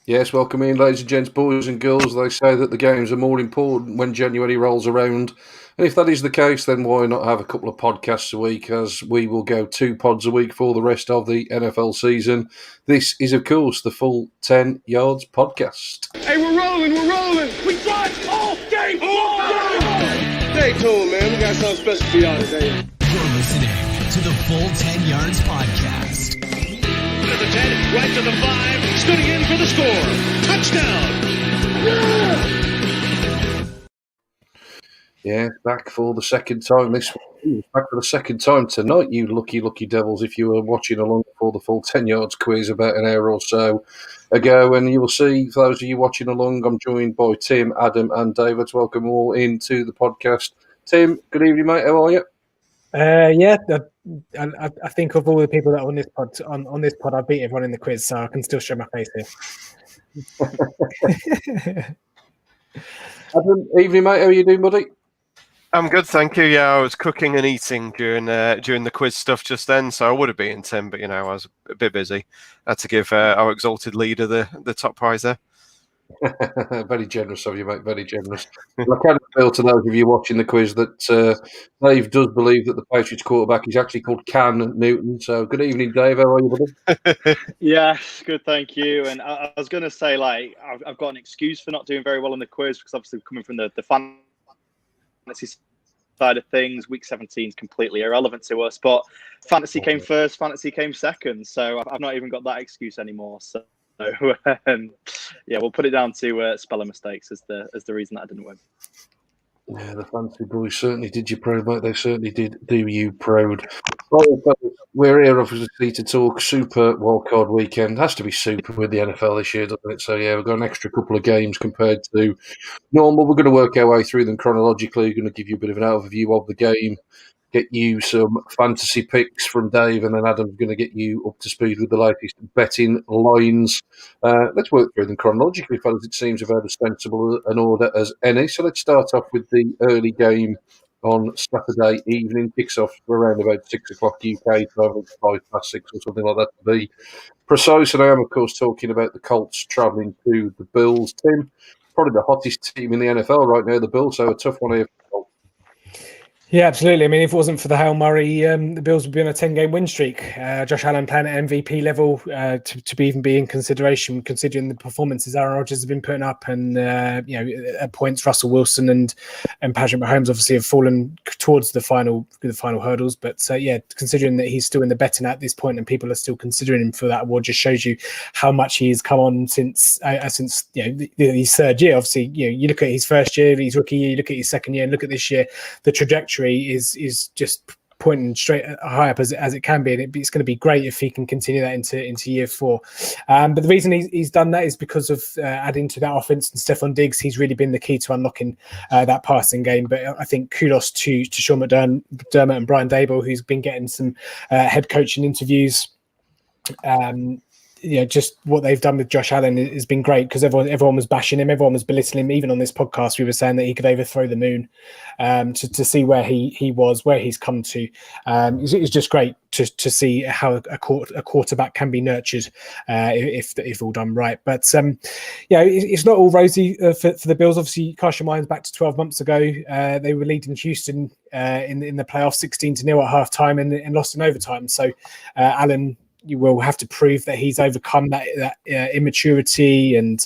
Yes, welcome in, ladies and gents, boys and girls. They say that the games are more important when January rolls around. And if that is the case, then why not have a couple of podcasts a week, as we will go 2 pods a week for the rest of the NFL season. This is, of course, the Full 10 Yards podcast. Hey, we're rolling. We got all game long. Stay tuned, man. We got something special for y'all today. You're listening to the Full 10 Yards podcast. To the 10, right to the 5, Scotty in for the score. Touchdown! Yeah, back for the second time this week. Back for the second time tonight, you lucky devils, if you were watching along for the Full 10 Yards quiz about an hour or so ago. And you will see, for those of you watching along, I'm joined by Tim, Adam and David. Welcome all into the podcast. Tim, good evening, mate. How are you? I think of all the people that are on this pod, I beat everyone in the quiz, so I can still show my face here. Adam, evening, mate. How are you doing, buddy? I'm good, thank you. Yeah, I was cooking and eating during the quiz stuff just then, so I would have beaten Tim, but I was a bit busy. I had to give our exalted leader the top prize there. Very generous of you, mate. Very generous. I kind of feel to those of you watching the quiz that Dave does believe that the Patriots quarterback is actually called Cam Newton. So, good evening, Dave. How are you, buddy? Yeah, good, thank you. And I was going to say, I've got an excuse for not doing very well in the quiz because obviously coming from the fantasy side of things, week 17 is completely irrelevant to us. But fantasy came first, fantasy came second. So I've not even got that excuse anymore. So. We'll put it down to spelling mistakes as the reason that I didn't win. Yeah, the fancy boys certainly did you proud, mate. They certainly did do you proud. Well, we're here obviously to talk Super Wildcard weekend. It has to be super with the NFL this year, doesn't it? So yeah, we've got an extra couple of games compared to normal. We're going to work our way through them chronologically. We're going to give you a bit of an overview of the game, get you some fantasy picks from Dave, and then Adam's going to get you up to speed with the latest betting lines. Let's work through them chronologically, fellas. It seems about as sensible an order as any. So let's start off with the early game on Saturday evening. Kicks off around about 6 o'clock UK time, 6:05 or something like that to be precise. And I am, of course, talking about the Colts travelling to the Bills. Tim, probably the hottest team in the NFL right now, the Bills, so a tough one here for the Colts. Yeah, absolutely. I mean, if it wasn't for the Hail Murray, the Bills would be on a 10-game win streak. Josh Allen playing at MVP level to even be in consideration, considering the performances Aaron Rodgers has been putting up, and at points Russell Wilson and Patrick Mahomes obviously have fallen towards the final hurdles. But considering that he's still in the betting at this point and people are still considering him for that award, just shows you how much he has come on since his third year. Obviously, you look at his first year, his rookie year, you look at his second year, and look at this year, the trajectory is just pointing straight high up as it can be, and it's going to be great if he can continue that into year 4. But the reason he's done that is because of adding to that offense and Stephon Diggs. He's really been the key to unlocking that passing game. But I think kudos to Sean McDermott and Brian Daboll, who's been getting some head coaching interviews. Just what they've done with Josh Allen has been great, because everyone was bashing him, everyone was belittling him. Even on this podcast, we were saying that he could overthrow the moon. To see where he was, where he's come to, it's just great to see how a quarterback can be nurtured if all done right. But it's not all rosy for the Bills. Obviously, cast your minds back to 12 months ago. They were leading Houston in the playoffs 16-0 at half time and lost in overtime. So Allen, you will have to prove that he's overcome that immaturity and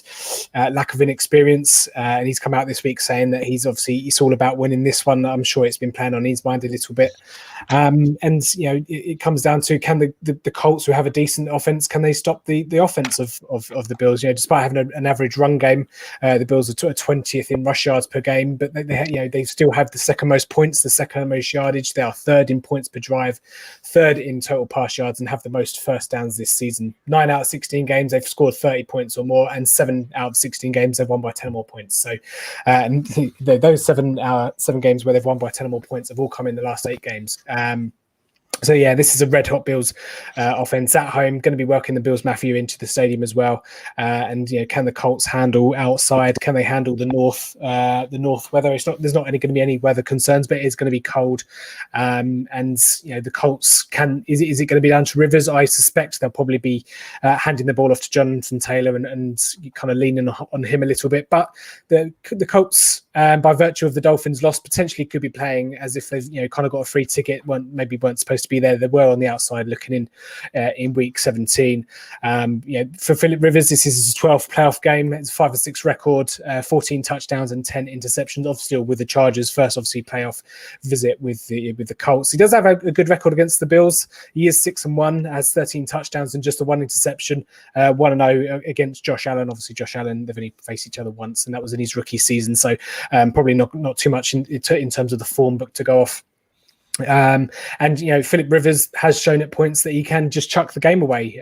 lack of inexperience. And he's come out this week saying that it's all about winning this one. I'm sure it's been playing on his mind a little bit. It comes down to, can the Colts, who have a decent offense, can they stop the offense of the Bills? Despite having an average run game, the Bills are 20th in rush yards per game, but they still have the second most points, the second most yardage. They are third in points per drive, third in total pass yards, and have the most first downs this season. 9 out of 16 games they've scored 30 points or more, and 7 out of 16 games they've won by 10 or more points. So those 7 games where they've won by 10 or more points have all come in the last 8 games. So yeah, this is a red hot Bills offense at home. Going to be working the Bills Matthew into the stadium as well. And can the Colts handle outside? Can they handle the north? The north weather. There's not going to be any weather concerns, but it is going to be cold. And the Colts can. Is it going to be down to Rivers? I suspect they'll probably be handing the ball off to Jonathan Taylor and kind of leaning on him a little bit. But the Colts, by virtue of the Dolphins' loss, potentially could be playing as if they've kind of got a free ticket. Weren't supposed to be there. They were on the outside looking in week 17. For Philip Rivers, this is his 12th playoff game. It's 5-6 record, 14 touchdowns and 10 interceptions. Obviously, with the Chargers, first obviously playoff visit with the Colts. He does have a good record against the Bills. He is 6-1, has 13 touchdowns and just the 1 interception. 1-0 against Josh Allen. Obviously, Josh Allen, they've only faced each other once, and that was in his rookie season. So probably not too much in terms of the form book to go off. Philip Rivers has shown at points that he can just chuck the game away.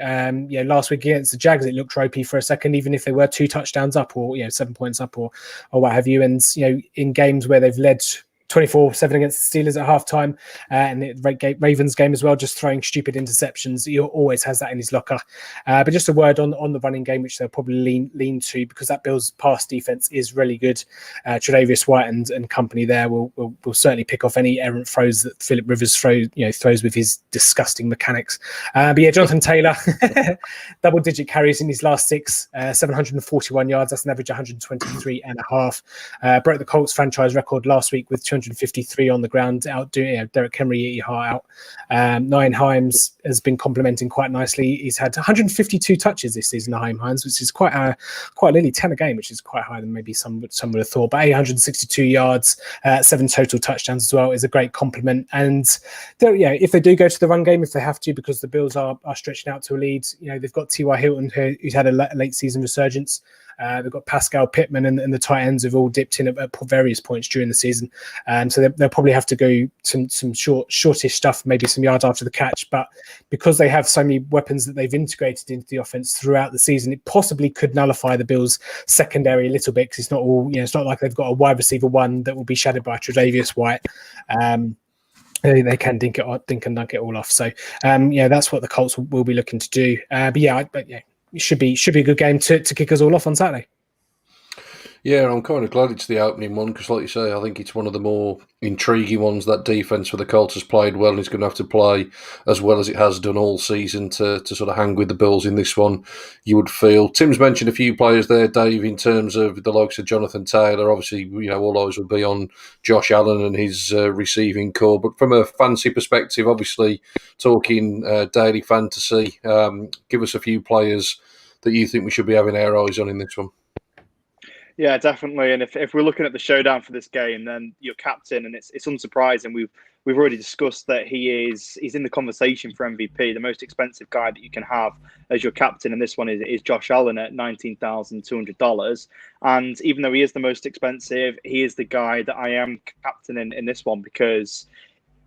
Last week against the Jags, it looked ropey for a second, even if they were 2 touchdowns up or 7 points up or what have you. And in games where they've led 24-7 against the Steelers at halftime, and the Ravens game as well, just throwing stupid interceptions. He always has that in his locker. But just a word on the running game, which they'll probably lean to, because that Bills pass defense is really good. Tre'Davious White and company there will certainly pick off any errant throws that Philip Rivers throws with his disgusting mechanics. Jonathan Taylor, double-digit carries in his last 6, 741 yards. That's an average 123.5. Broke the Colts franchise record last week with 253 on the ground, outdoing Derrick Henry, eat your heart out. Nyheim Hines has been complimenting quite nicely. He's had 152 touches this season, Nyheim Hines, which is quite nearly 10 a game, which is quite higher than maybe some would have thought. But 862 yards, 7 total touchdowns as well is a great compliment. And if they do go to the run game, if they have to, because the Bills are stretching out to a lead, they've got T.Y. Hilton, who's had a late season resurgence. They've got Pascal Pittman and the tight ends have all dipped in at various points during the season. So they'll probably have to go some shortish stuff, maybe some yards after the catch. But because they have so many weapons that they've integrated into the offense throughout the season, it possibly could nullify the Bills' secondary a little bit, because it's not all, it's not like they've got a wide receiver 1 that will be shadowed by Tre'Davious White. They can dink and dunk it all off. So that's what the Colts will be looking to do. It should be a good game to kick us all off on Saturday. Yeah, I'm kind of glad it's the opening one, because like you say, I think it's one of the more intriguing ones. That defence for the Colts has played well, and it's going to have to play as well as it has done all season to sort of hang with the Bills in this one, you would feel. Tim's mentioned a few players there, Dave, in terms of the likes of Jonathan Taylor. Obviously, all eyes will be on Josh Allen and his receiving core. But from a fantasy perspective, obviously, talking daily fantasy, give us a few players that you think we should be having our eyes on in this one. Yeah, definitely. And if we're looking at the showdown for this game, then your captain, and it's unsurprising, we've already discussed that he's in the conversation for MVP, the most expensive guy that you can have as your captain, and this one is Josh Allen at $19,200. And even though he is the most expensive, he is the guy that I am captaining in this one, because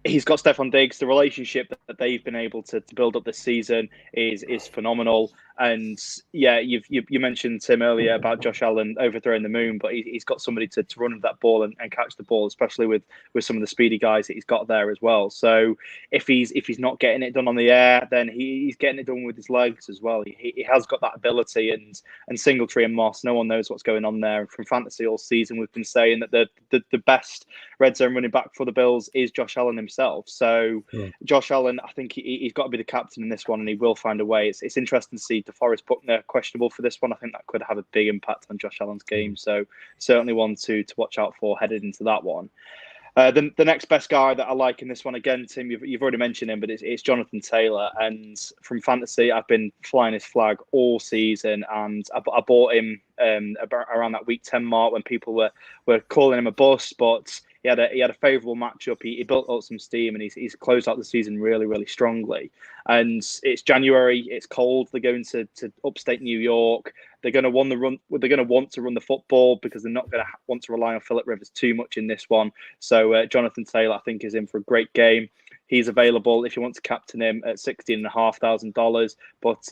he's got Stephon Diggs. The relationship that they've been able to build up this season is phenomenal. And yeah, you mentioned, Tim, earlier about Josh Allen overthrowing the moon, but he's got somebody to run with that ball and catch the ball, especially with some of the speedy guys that he's got there as well. So if he's not getting it done on the air, then he's getting it done with his legs as well. He has got that ability, and Singletary and Moss, no one knows what's going on there. From fantasy all season, we've been saying that the best red zone running back for the Bills is Josh Allen himself. So Josh Allen, I think he's got to be the captain in this one, and he will find a way. It's interesting to see DeForest Buckner questionable for this one. I think that could have a big impact on Josh Allen's game. So certainly one to watch out for headed into that one. The next best guy that I like in this one, again, Tim, you've already mentioned him, but it's Jonathan Taylor. And from fantasy, I've been flying his flag all season, and I bought him around that week 10 mark when people were calling him a bust, but he had a favourable matchup. He built up some steam, and he's closed out the season really, really strongly. And it's January. It's cold. They're going to upstate New York. They're going to want to run the football, because they're not going to want to rely on Philip Rivers too much in this one. So Jonathan Taylor, I think, is in for a great game. He's available if you want to captain him at $16,500. But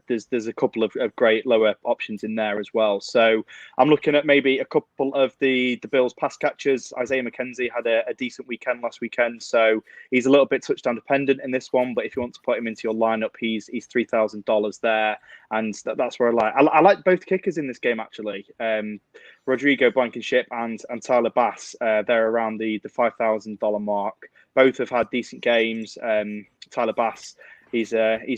there's a couple of great lower options in there as well. So I'm looking at maybe a couple of the Bills pass catchers. Isaiah McKenzie had a decent weekend last weekend, so he's a little bit touchdown dependent in this one. But if you want to put him into your lineup, he's $3,000 there, and that's where I like both kickers in this game actually. Rodrigo Blankenship and Tyler Bass, they're around the $5,000 mark. Both have had decent games. Tyler Bass, he's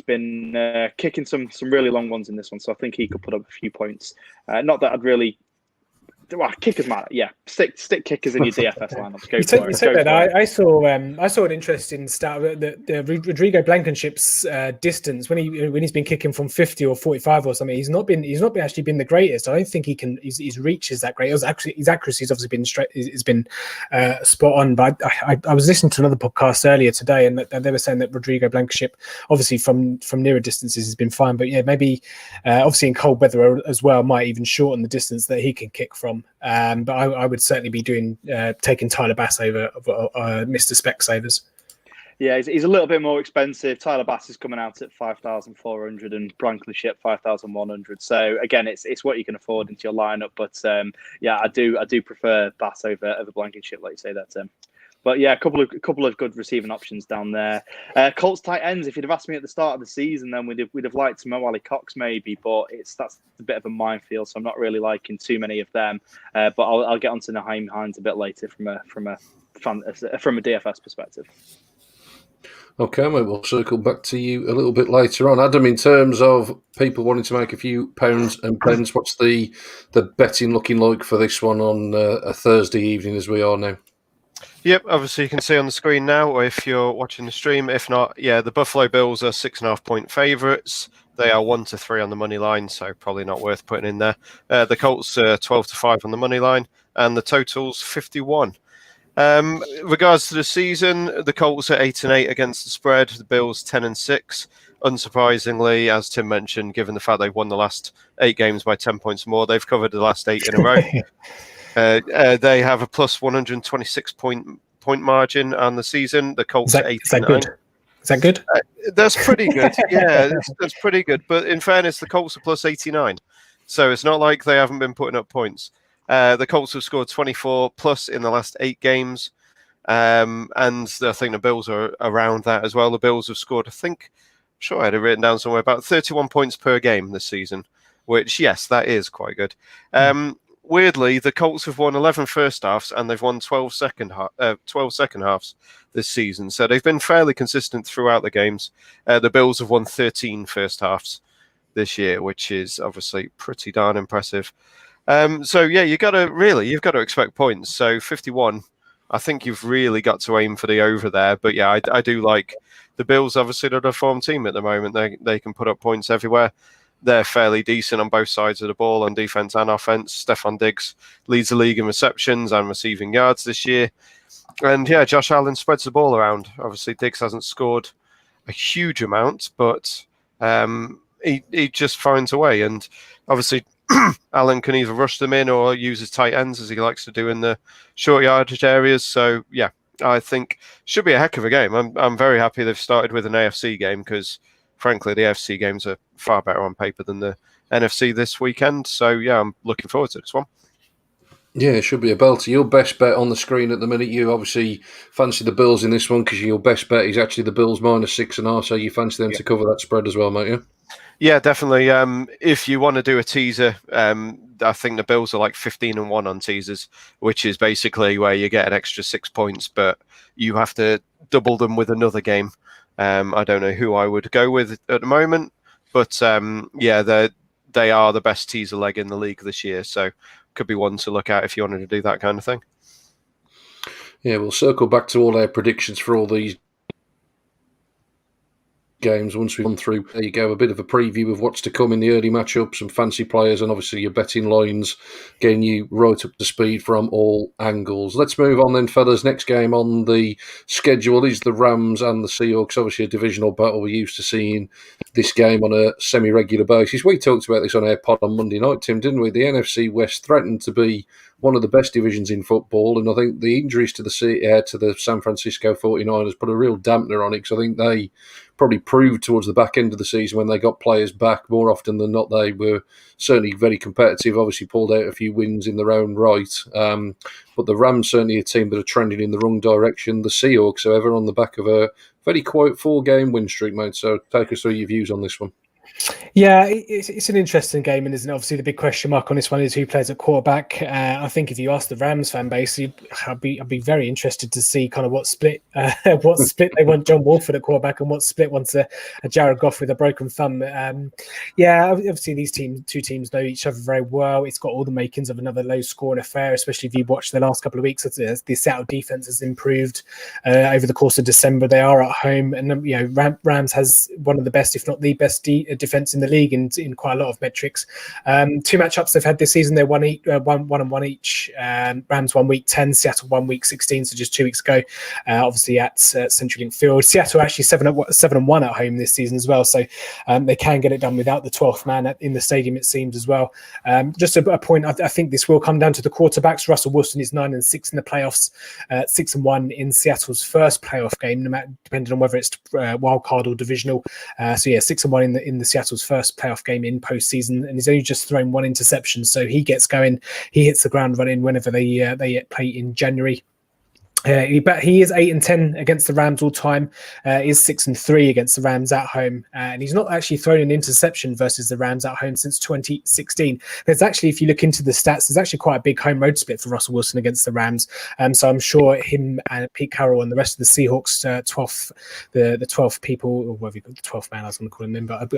been kicking some really long ones in this one, so I think he could put up a few points. Not that I'd really. Well, kickers matter. Yeah, stick kickers in your DFS lineups. Go for it. I saw an interesting stat that the Rodrigo Blankenship's distance when he's been kicking from 50 or 45 or something. He's not been actually been the greatest. I don't think his reach is that great. His accuracy has obviously been spot on. But I was listening to another podcast earlier today, and they were saying that Rodrigo Blankenship, obviously from nearer distances, has been fine. But yeah, maybe obviously in cold weather as well, might even shorten the distance that he can kick from. But I would certainly be taking Tyler Bass over Mr. Specsavers. Yeah, he's a little bit more expensive. Tyler Bass is coming out at $5,400 and Blankenship $5,100. So again, it's what you can afford into your lineup. But I do prefer Bass over Blankenship, like you say that, Tim. But yeah, a couple of good receiving options down there. Colts tight ends. If you'd have asked me at the start of the season, then we'd have liked Mo Ali Cox maybe, but that's a bit of a minefield. So I'm not really liking too many of them. But I'll get onto Naheem Hines a bit later from a DFS perspective. Okay, mate, we'll circle back to you a little bit later on. Adam, in terms of people wanting to make a few pounds and pence, what's the betting looking like for this one on a Thursday evening as we are now? Yep, obviously you can see on the screen now, or if you're watching the stream. If not, the Buffalo Bills are 6.5 point favourites. They are 1-3 on the money line, so probably not worth putting in there. The Colts are 12-5 on the money line, and the total's 51. Regards to the season, the Colts are 8-8 against the spread. The Bills 10-6. Unsurprisingly, as Tim mentioned, given the fact they've won the last 8 games by 10 points more, they've covered the last 8 in a row. They have a plus 126 point margin on the season. The Colts are 8-9. Is that good? That's pretty good. Yeah, that's pretty good. But in fairness, the Colts are plus 89. So it's not like they haven't been putting up points. The Colts have scored 24 plus in the last 8 games. And I think the Bills are around that as well. The Bills have scored, I had it written down somewhere, about 31 points per game this season, which, yes, that is quite good. Weirdly, the Colts have won 11 first halves and they've won 12 second halves this season. So they've been fairly consistent throughout the games. The Bills have won 13 first halves this year, which is obviously pretty darn impressive. You've got to expect points. So 51, I think you've really got to aim for the over there. But yeah, I do like the Bills. Obviously, they're a form team at the moment. They can put up points everywhere. They're fairly decent on both sides of the ball, on defense and offense. Stephon Diggs leads the league in receptions and receiving yards this year. And yeah, Josh Allen spreads the ball around. Obviously, Diggs hasn't scored a huge amount, but he just finds a way. And obviously, Allen can either rush them in or use his tight ends, as he likes to do in the short yardage areas. So yeah, I think should be a heck of a game. I'm very happy they've started with an AFC game because, frankly, the AFC games are far better on paper than the NFC this weekend. So, yeah, I'm looking forward to this one. Yeah, it should be a belter. Your best bet on the screen at the minute, you obviously fancy the Bills in this one because your best bet is actually the Bills minus 6.5, so you fancy them to cover that spread as well, mate, yeah? Yeah, definitely. If you want to do a teaser, I think the Bills are like 15-1 on teasers, which is basically where you get an extra 6 points, but you have to double them with another game. I don't know who I would go with at the moment, but they are the best teaser leg in the league this year, so could be one to look at if you wanted to do that kind of thing. Yeah, we'll circle back to all our predictions for all these games once we've gone through. There you go, a bit of a preview of what's to come in the early matchups, some fancy players, and obviously your betting lines, getting you right up to speed from all angles. Let's move on then, fellas. Next game on the schedule is the Rams and the Seahawks. Obviously a divisional battle we're used to seeing this game on a semi-regular basis. We talked about this on our pod on Monday night, Tim, didn't we? The NFC West threatened to be one of the best divisions in football, and I think the injuries to the San Francisco 49ers put a real dampener on it, because I think they probably proved towards the back end of the season, when they got players back, more often than not they were certainly very competitive, obviously pulled out a few wins in their own right. But the Rams certainly a team that are trending in the wrong direction. The Seahawks, however, on the back of a very quiet 4-game win streak, mate. So take us through your views on this one. Yeah, it's an interesting game, and isn't it? Obviously the big question mark on this one is who plays at quarterback. I think if you ask the Rams fan base, I'd be very interested to see kind of what split they want John Wolford at quarterback, and what split wants a Jared Goff with a broken thumb. Obviously these two teams know each other very well. It's got all the makings of another low-scoring affair, especially if you watch the last couple of weeks. The Seattle defense has improved over the course of December. They are at home, and Rams has one of the best, if not the best, defense in the league in quite a lot of metrics. 2 matchups they've had this season, they're one and one each. Rams won week 10, Seattle won week 16, so just 2 weeks ago, obviously at CenturyLink Field. Seattle actually 7-1 at home this season as well, so they can get it done without the 12th man in the stadium, it seems, as well. Just a point, I think this will come down to the quarterbacks. Russell Wilson is 9-6 in the playoffs, 6-1 in Seattle's first playoff game, depending on whether it's wildcard or divisional. 6-1 in the Seattle's first playoff game in postseason, and he's only just thrown 1 interception, so he gets going. He hits the ground running whenever they play in January. But he is 8-10 against the Rams all time. Is 6-3 against the Rams at home, and he's not actually thrown an interception versus the Rams at home since 2016. There's actually, if you look into the stats, there's actually quite a big home road split for Russell Wilson against the Rams. So I'm sure him and Pete Carroll and the rest of the Seahawks, 12th people, or whatever you got, the 12th man, I was going to call him, but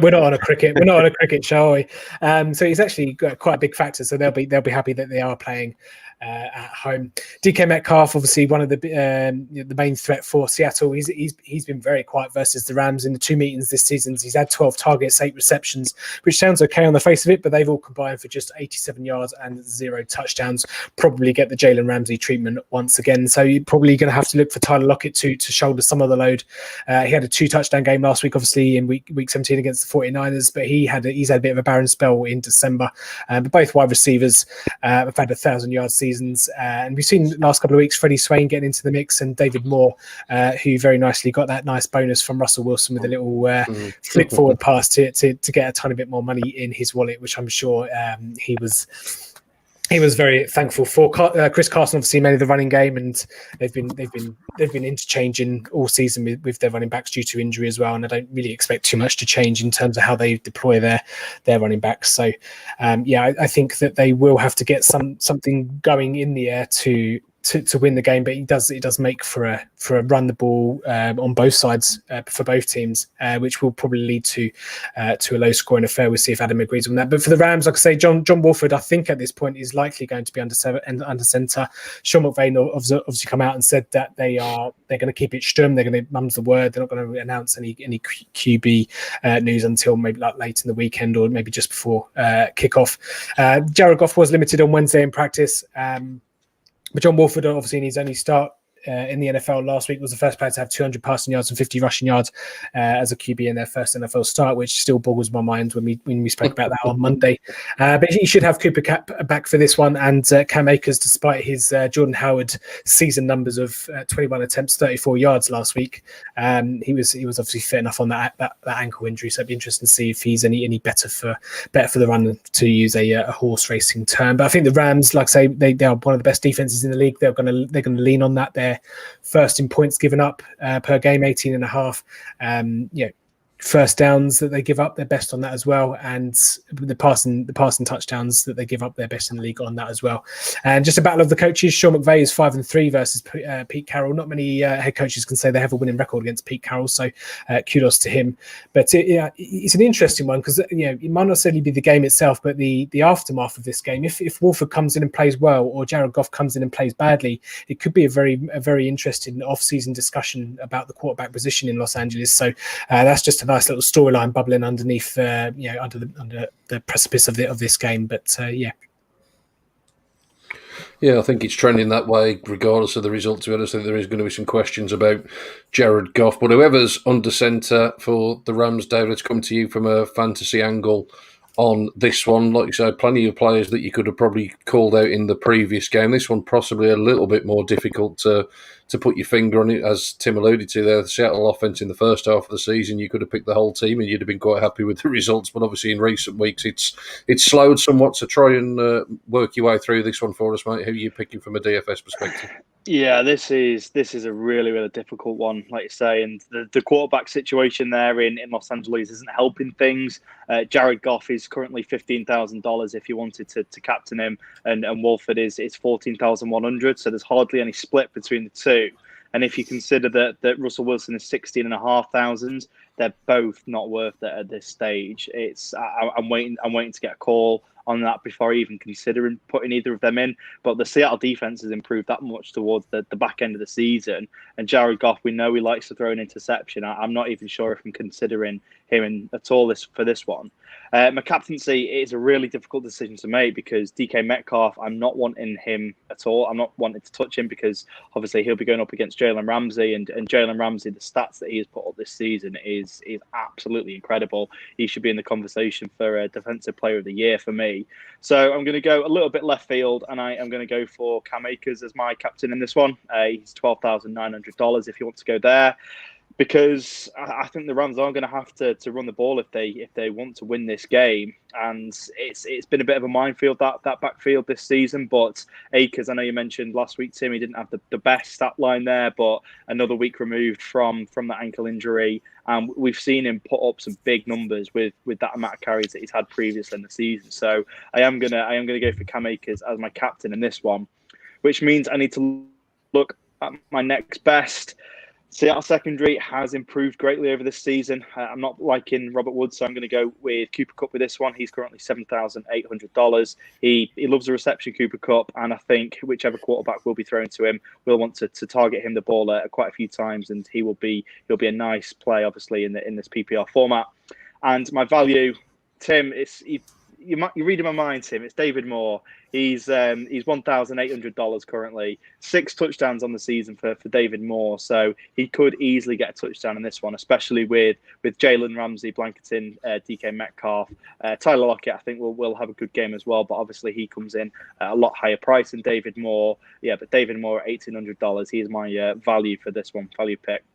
we're not on a cricket show, are we? So he's actually got quite a big factor. So they'll be happy that they are playing at home. DK Metcalf, obviously one of the main threat for Seattle. He's been very quiet versus the Rams in the 2 meetings this season. He's had 12 targets, 8 receptions, which sounds okay on the face of it, but they've all combined for just 87 yards and 0 touchdowns. Probably get the Jalen Ramsey treatment once again. So you're probably going to have to look for Tyler Lockett to shoulder some of the load. He had a 2-touchdown game last week, obviously in week 17 against the 49ers, but he's had a bit of a barren spell in December. But both wide receivers have had 1,000-yard seasons, and we've seen the last couple of weeks Freddie Swain getting into the mix, and David Moore, who very nicely got that nice bonus from Russell Wilson with a little flick forward pass to get a tiny bit more money in his wallet, which I'm sure he was very thankful for. Chris Carson obviously made the running game, and they've been interchanging all season with their running backs due to injury as well. And I don't really expect too much to change in terms of how they deploy their running backs. So I think that they will have to get something going in the air to win the game, but it does make for a run the ball on both sides for both teams, which will probably lead to a low scoring affair. We'll see if Adam agrees on that. But for the Rams, like I say, John Wolford, I think at this point is likely going to be under center. Sean McVay obviously come out and said that they're going to keep it stum. They're going to mum's the word. They're not going to announce any QB news until maybe like late in the weekend or maybe just before kickoff. Jared Goff was limited on Wednesday in practice. But John Wolford, obviously in his only start in the NFL last week, was the first player to have 200 passing yards and 50 rushing yards as a QB in their first NFL start, which still boggles my mind when we spoke about that on Monday. But he should have Cooper Kupp back for this one, and Cam Akers, despite his Jordan Howard season numbers of 21 attempts, 34 yards last week, he was obviously fit enough on that ankle injury. So it'd be interesting to see if he's any better for the run, to use a horse racing term. But I think the Rams, like I say, they are one of the best defenses in the league. They're going to lean on that. They're first in points given up per game, 18.5. First downs that they give up, they're best on that as well, and the passing touchdowns that they give up, they're best in the league on that as well. And just a battle of the coaches. Sean McVay is 5-3 versus Pete Carroll. Not many head coaches can say they have a winning record against Pete Carroll, so kudos to him. But it's an interesting one because it might not necessarily be the game itself, but the aftermath of this game. If Wolford comes in and plays well, or Jared Goff comes in and plays badly, it could be a very interesting off-season discussion about the quarterback position in Los Angeles. So that's just a nice little storyline bubbling underneath, under the precipice of this game. But Yeah, I think it's trending that way, regardless of the result. To be honest, I think there is going to be some questions about Jared Goff. But whoever's under centre for the Rams, David, let's come to you from a fantasy angle on this one. Like you said, plenty of players that you could have probably called out in the previous game. This one possibly a little bit more difficult to put your finger on it, as Tim alluded to there. The Seattle offense in the first half of the season, you could have picked the whole team and you'd have been quite happy with the results. But obviously, in recent weeks, it's slowed somewhat. So try and work your way through this one for us, mate. Who are you picking from a DFS perspective? Yeah, this is a really, really difficult one, like you say, and the quarterback situation there in Los Angeles isn't helping things. Jared Goff is currently $15,000 if you wanted to captain him, and Wolford is $14,100. So there's hardly any split between the two. And if you consider that Russell Wilson is $16,500, they're both not worth it at this stage. I'm waiting to get a call on that before even considering putting either of them in. But the Seattle defense has improved that much towards the back end of the season. And Jared Goff, we know he likes to throw an interception. I'm not even sure if I'm considering him at all for this one. My captaincy is a really difficult decision to make because DK Metcalf, I'm not wanting him at all. I'm not wanting to touch him because obviously he'll be going up against Jalen Ramsey, and Jalen Ramsey, the stats that he has put up this season is absolutely incredible. He should be in the conversation for a Defensive Player of the Year for me. So I'm going to go a little bit left field, and I am going to go for Cam Akers as my captain in this one. He's $12,900 if you want to go there, because I think the Rams are going to have to run the ball if they want to win this game. And it's been a bit of a minefield, that backfield this season. But Akers, I know you mentioned last week, Tim, he didn't have the best stat line there, but another week removed from that ankle injury. We've seen him put up some big numbers with that amount of carries that he's had previously in the season. So I am gonna go for Cam Akers as my captain in this one, which means I need to look at my next best. Seattle secondary has improved greatly over this season. I'm not liking Robert Woods, so I'm going to go with Cooper Kupp with this one. He's currently $7,800. He loves the reception, Cooper Kupp, and I think whichever quarterback will be thrown to him will want to target him the ball quite a few times, and he'll be a nice play, obviously, in this PPR format. And my value, Tim, you're reading my mind, Tim. It's David Moore. He's $1,800 currently. 6 touchdowns on the season for David Moore, so he could easily get a touchdown in this one, especially with Jalen Ramsey blanketing DK Metcalf. Tyler Lockett, I think, will have a good game as well, but obviously he comes in at a lot higher price than David Moore. Yeah, but David Moore at $1,800. He is my value for this one, value pick.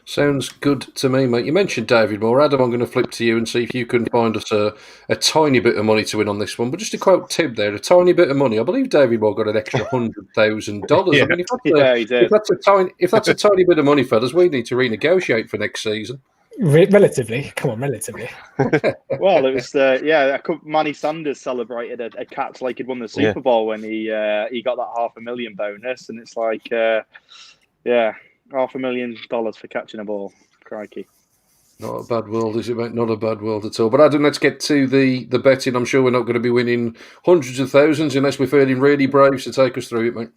Sounds good to me, mate. You mentioned David Moore. Adam, I'm going to flip to you and see if you can find us a tiny bit of money to win on this one. But just to quote Tim there, a tiny bit of money. I believe David Moore got an extra $100,000. I mean, if that's a tiny bit of money, fellas, we need to renegotiate for next season. Relatively. Come on, relatively. Well, it was Manny Sanders celebrated a catch like he'd won the Super Bowl when he got that $500,000 bonus, and it's like, $500,000 for catching a ball. Crikey. Not a bad world, is it, mate? Not a bad world at all. But Adam, let's get to the betting. I'm sure we're not going to be winning hundreds of thousands unless we're feeling really brave, so take us through it, mate.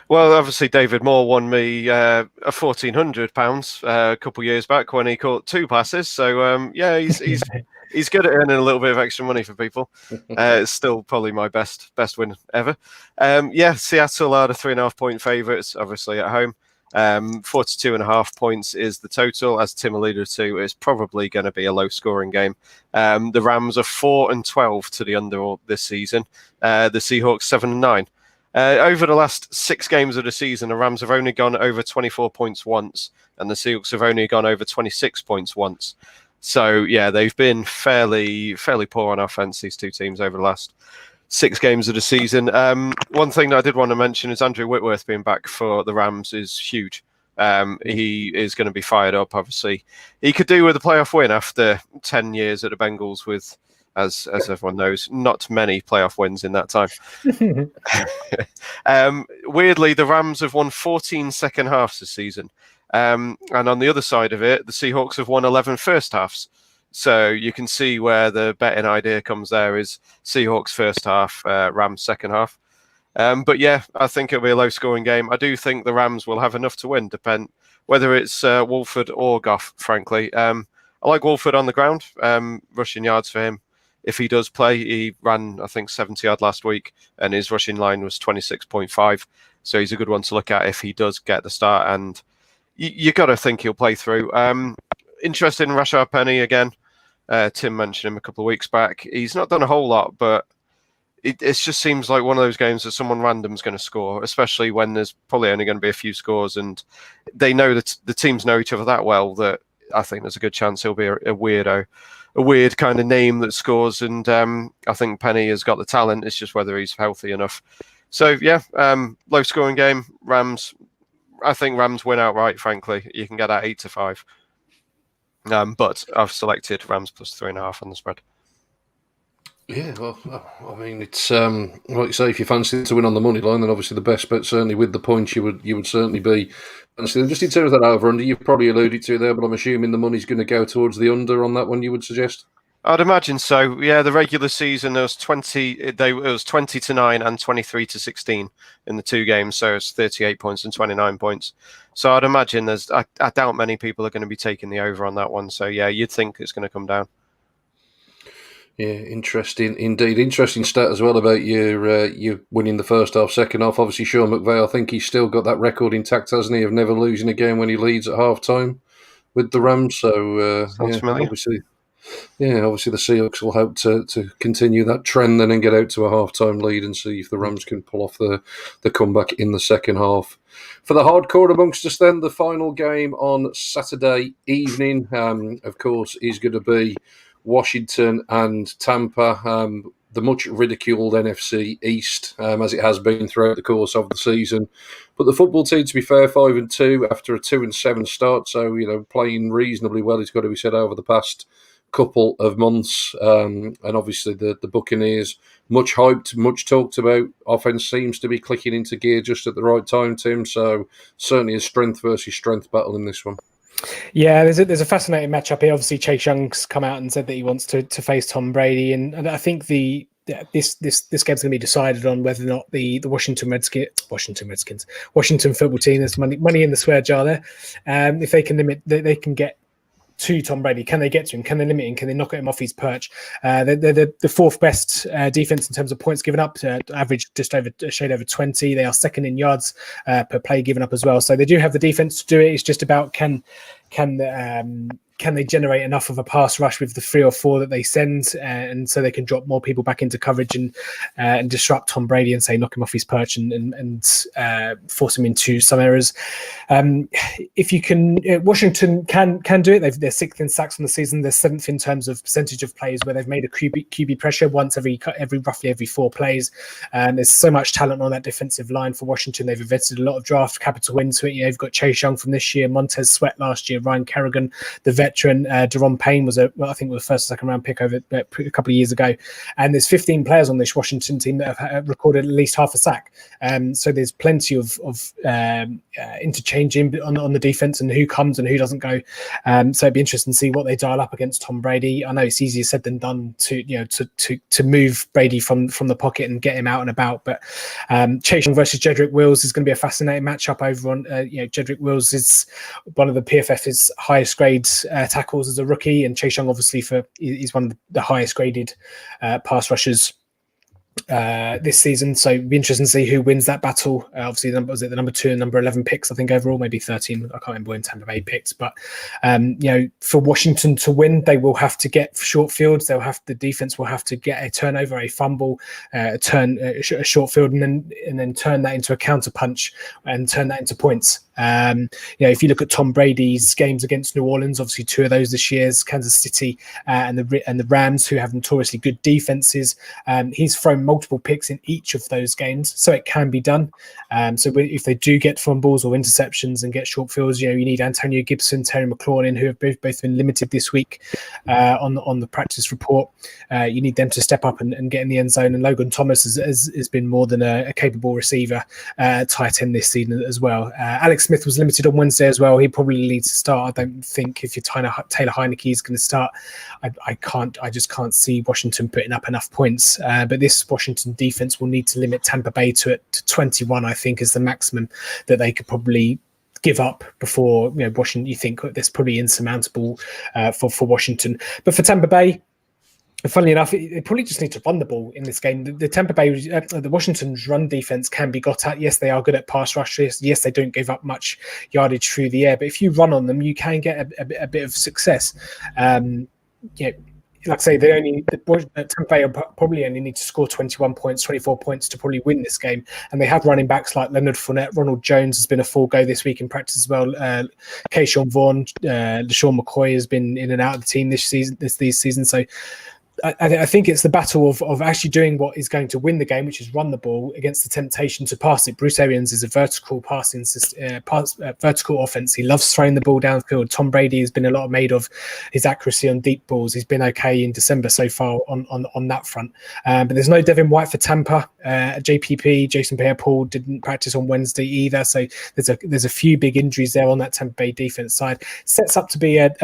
Well, obviously, David Moore won me a £1,400 a couple of years back when he caught 2 passes. So, he's good at earning a little bit of extra money for people. It's still probably my best win ever. Seattle are the 3.5-point favourites, obviously, at home. 42.5 points is the total. As Tim alluded to, it's probably going to be a low-scoring game. The Rams are 4-12 to the under this season. The Seahawks 7-9. Over the last 6 games of the season, the Rams have only gone over 24 points once, and the Seahawks have only gone over 26 points once. So, yeah, they've been fairly poor on offense, these two teams, over the last 6 games of the season. One thing that I did want to mention is Andrew Whitworth being back for the Rams is huge. He is going to be fired up, obviously. He could do with a playoff win after 10 years at the Bengals with, as everyone knows, not many playoff wins in that time. Weirdly, the Rams have won 14 second halves this season. And on the other side of it, the Seahawks have won 11 first halves. So you can see where the betting idea comes there is Seahawks first half, Rams second half. But yeah, I think it'll be a low-scoring game. I do think the Rams will have enough to win, depend whether it's Wolford or Goff, frankly. I like Wolford on the ground. Rushing yards for him if he does play. He ran, I think, 70-yard last week, and his rushing line was 26.5. So he's a good one to look at if he does get the start. And you got to think he'll play through. Interested in Rashard Penny again. Tim mentioned him a couple of weeks back. He's not done a whole lot, but it just seems like one of those games that someone random is going to score, especially when there's probably only going to be a few scores, and they know that the teams know each other that well that I think there's a good chance he'll be a weirdo, a weird kind of name that scores. And I think Penny has got the talent. It's just whether he's healthy enough. So yeah, low scoring game. Rams. I think Rams win outright. Frankly, you can get at 8-5. But I've selected Rams plus 3.5 on the spread. Yeah, well, I mean, it's like you say, if you fancy to win on the money line, then obviously the best bet, certainly with the points, you would certainly be. And so just in terms of that over under, you've probably alluded to there, but I'm assuming the money's going to go towards the under on that one. You would suggest? I'd imagine so. Yeah, the regular season there was 20. It was 20-9 and 23-16 in the two games, so it's 38 points and 29 points. So I'd imagine I doubt many people are going to be taking the over on that one. So yeah, you'd think it's going to come down. Yeah, interesting indeed. Interesting stat as well about you winning the first half, second half. Obviously, Sean McVay, I think he's still got that record intact, hasn't he, of never losing a game when he leads at half time with the Rams. So obviously the Seahawks will hope to continue that trend then and get out to a half-time lead and see if the Rams can pull off the comeback in the second half. For the hardcore amongst us then, the final game on Saturday evening, of course, is going to be Washington and Tampa, the much ridiculed NFC East, as it has been throughout the course of the season. But the football team, to be fair, 5-2 after a 2-7 start, so playing reasonably well, it's got to be said, over the past couple of months. And obviously the Buccaneers, much hyped, much talked about. Offense seems to be clicking into gear just at the right time, Tim. So certainly a strength versus strength battle in this one. Yeah, there's a fascinating matchup here. Obviously, Chase Young's come out and said that he wants to face Tom Brady, and I think this game's going to be decided on whether or not the Washington football team, there's money in the swear jar there. If they can they can get to Tom Brady. Can they get to him? Can they limit him? Can they knock him off his perch? They're the fourth best defense in terms of points given up, average just over a shade over 20. They are second in yards per play given up as well. So they do have the defense to do it. It's just about can they generate enough of a pass rush with the 3 or 4 that they send, and so they can drop more people back into coverage and disrupt Tom Brady and say knock him off his perch and force him into some errors. If you can, Washington can do it. They're 6th in sacks on the season. They're 7th in terms of percentage of plays where they've made a QB pressure once roughly every 4 plays. There's so much talent on that defensive line for Washington. They've invested a lot of draft capital into it. You've got Chase Young from this year, Montez Sweat last year, Ryan Kerrigan, the veteran. Deron Payne was the first or second round pick over a couple of years ago, and there's 15 players on this Washington team that have recorded at least half a sack. So there's plenty of interchanging on the defense and who comes and who doesn't go. So it'd be interesting to see what they dial up against Tom Brady. I know it's easier said than done to move Brady from the pocket and get him out and about, but Chase Young versus Jedrick Wills is going to be a fascinating matchup over on. Jedrick Wills is one of the PFF's highest grade tackles as a rookie, and Chase Young obviously is one of the highest graded pass rushers this season. So it'd be interesting to see who wins that battle. Obviously, the number 2 and number 11 picks, I think overall, maybe 13. I can't remember when Tampa Bay picked, but for Washington to win, they will have to get short fields. The defense will have to get a turnover, a fumble, a short field, and then turn that into a counter punch and turn that into points. If you look at Tom Brady's games against New Orleans, obviously 2 of those this year's Kansas City and the Rams, who have notoriously good defenses. He's thrown multiple picks in each of those games, so it can be done. So if they do get fumbles or interceptions and get short fields, you need Antonio Gibson, Terry McLaurin, who have both been limited this week on the practice report. You need them to step up and get in the end zone. And Logan Thomas has been more than a capable receiver, tight end this season as well. Alex Smith was limited on Wednesday as well. He probably needs to start. I don't think if you're Taylor Heineke is going to start. I just can't see Washington putting up enough points. But this Washington defense will need to limit Tampa Bay to 21. I think is the maximum that they could probably give up before Washington. You think that's probably insurmountable for Washington, but for Tampa Bay, Funnily enough, they probably just need to run the ball in this game. The Tampa Bay, the Washington's run defense can be got at. Yes, they are good at pass rushes. Yes, they don't give up much yardage through the air. But if you run on them, you can get a bit of success. Like I say, Tampa Bay probably only need to score 21 points, 24 points to probably win this game. And they have running backs like Leonard Fournette. Ronald Jones has been a full go this week in practice as well. Keyshawn Vaughn, LaShawn McCoy has been in and out of the team this season. So I think it's the battle of actually doing what is going to win the game, which is run the ball against the temptation to pass it. Bruce Arians is a vertical vertical offense. He loves throwing the ball downfield. Tom Brady has been a lot made of his accuracy on deep balls. He's been okay in December so far on that front. But there's no Devin White for Tampa. JPP, Jason Pierre-Paul didn't practice on Wednesday either. So there's a few big injuries there on that Tampa Bay defense side. Sets up to be an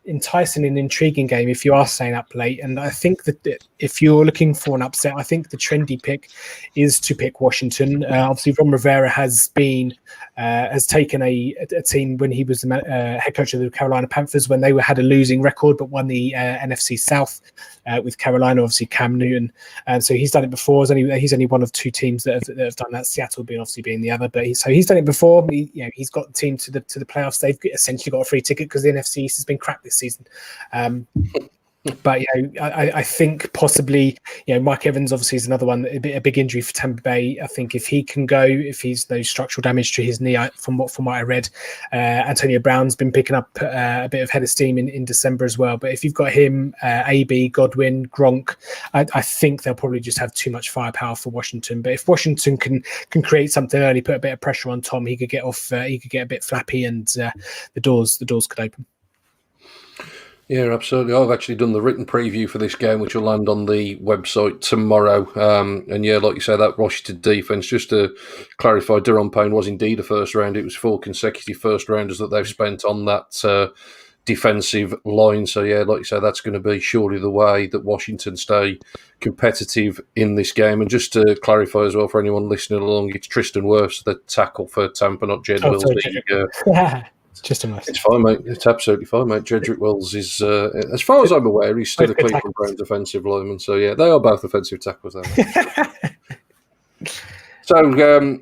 enticing and intriguing game if you are staying up late. And I think that if you're looking for an upset, I think the trendy pick is to pick Washington. Obviously, Ron Rivera has taken a team when he was the head coach of the Carolina Panthers when they had a losing record, but won the NFC South with Carolina. Obviously, Cam Newton, so he's done it before. He's only one of two teams that have done that. Seattle being the other, but he's done it before. He's got the team to the playoffs. They've essentially got a free ticket because the NFC East has been crap this season. But I think possibly Mike Evans obviously is another one, a big injury for Tampa Bay. I think if he can go, if he's no structural damage to his knee, from what I read, Antonio Brown's been picking up a bit of head of steam in December as well. But if you've got him, AB, Godwin, Gronk, I think they'll probably just have too much firepower for Washington. But if Washington can create something early, put a bit of pressure on Tom, he could get off. He could get a bit flappy, and the doors could open. Yeah, absolutely. I've actually done the written preview for this game, which will land on the website tomorrow. And yeah, like you say, that Washington defense, just to clarify, Deron Payne was indeed a first round. It was 4 consecutive first rounders that they've spent on that defensive line. So yeah, like you say, that's going to be surely the way that Washington stay competitive in this game. And just to clarify as well for anyone listening along, it's Tristan Wirfs, the tackle for Tampa, not Jed Wills. Just a mess. It's fine, mate. It's absolutely fine, mate. Jedrick Wills is, as far as I'm aware, he's still a Cleveland Browns offensive lineman. So, yeah, they are both offensive tackles. So,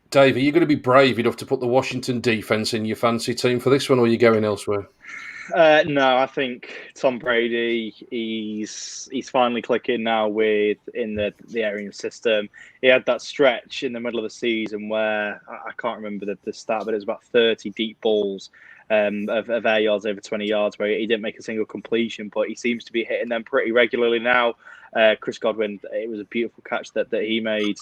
Dave, are you going to be brave enough to put the Washington defense in your fantasy team for this one, or are you going elsewhere? No, I think Tom Brady, he's finally clicking now in the Arians system. He had that stretch in the middle of the season where I can't remember the stat, but it was about 30 deep balls of air yards over 20 yards where he didn't make a single completion, but he seems to be hitting them pretty regularly now. Chris Godwin, it was a beautiful catch that he made.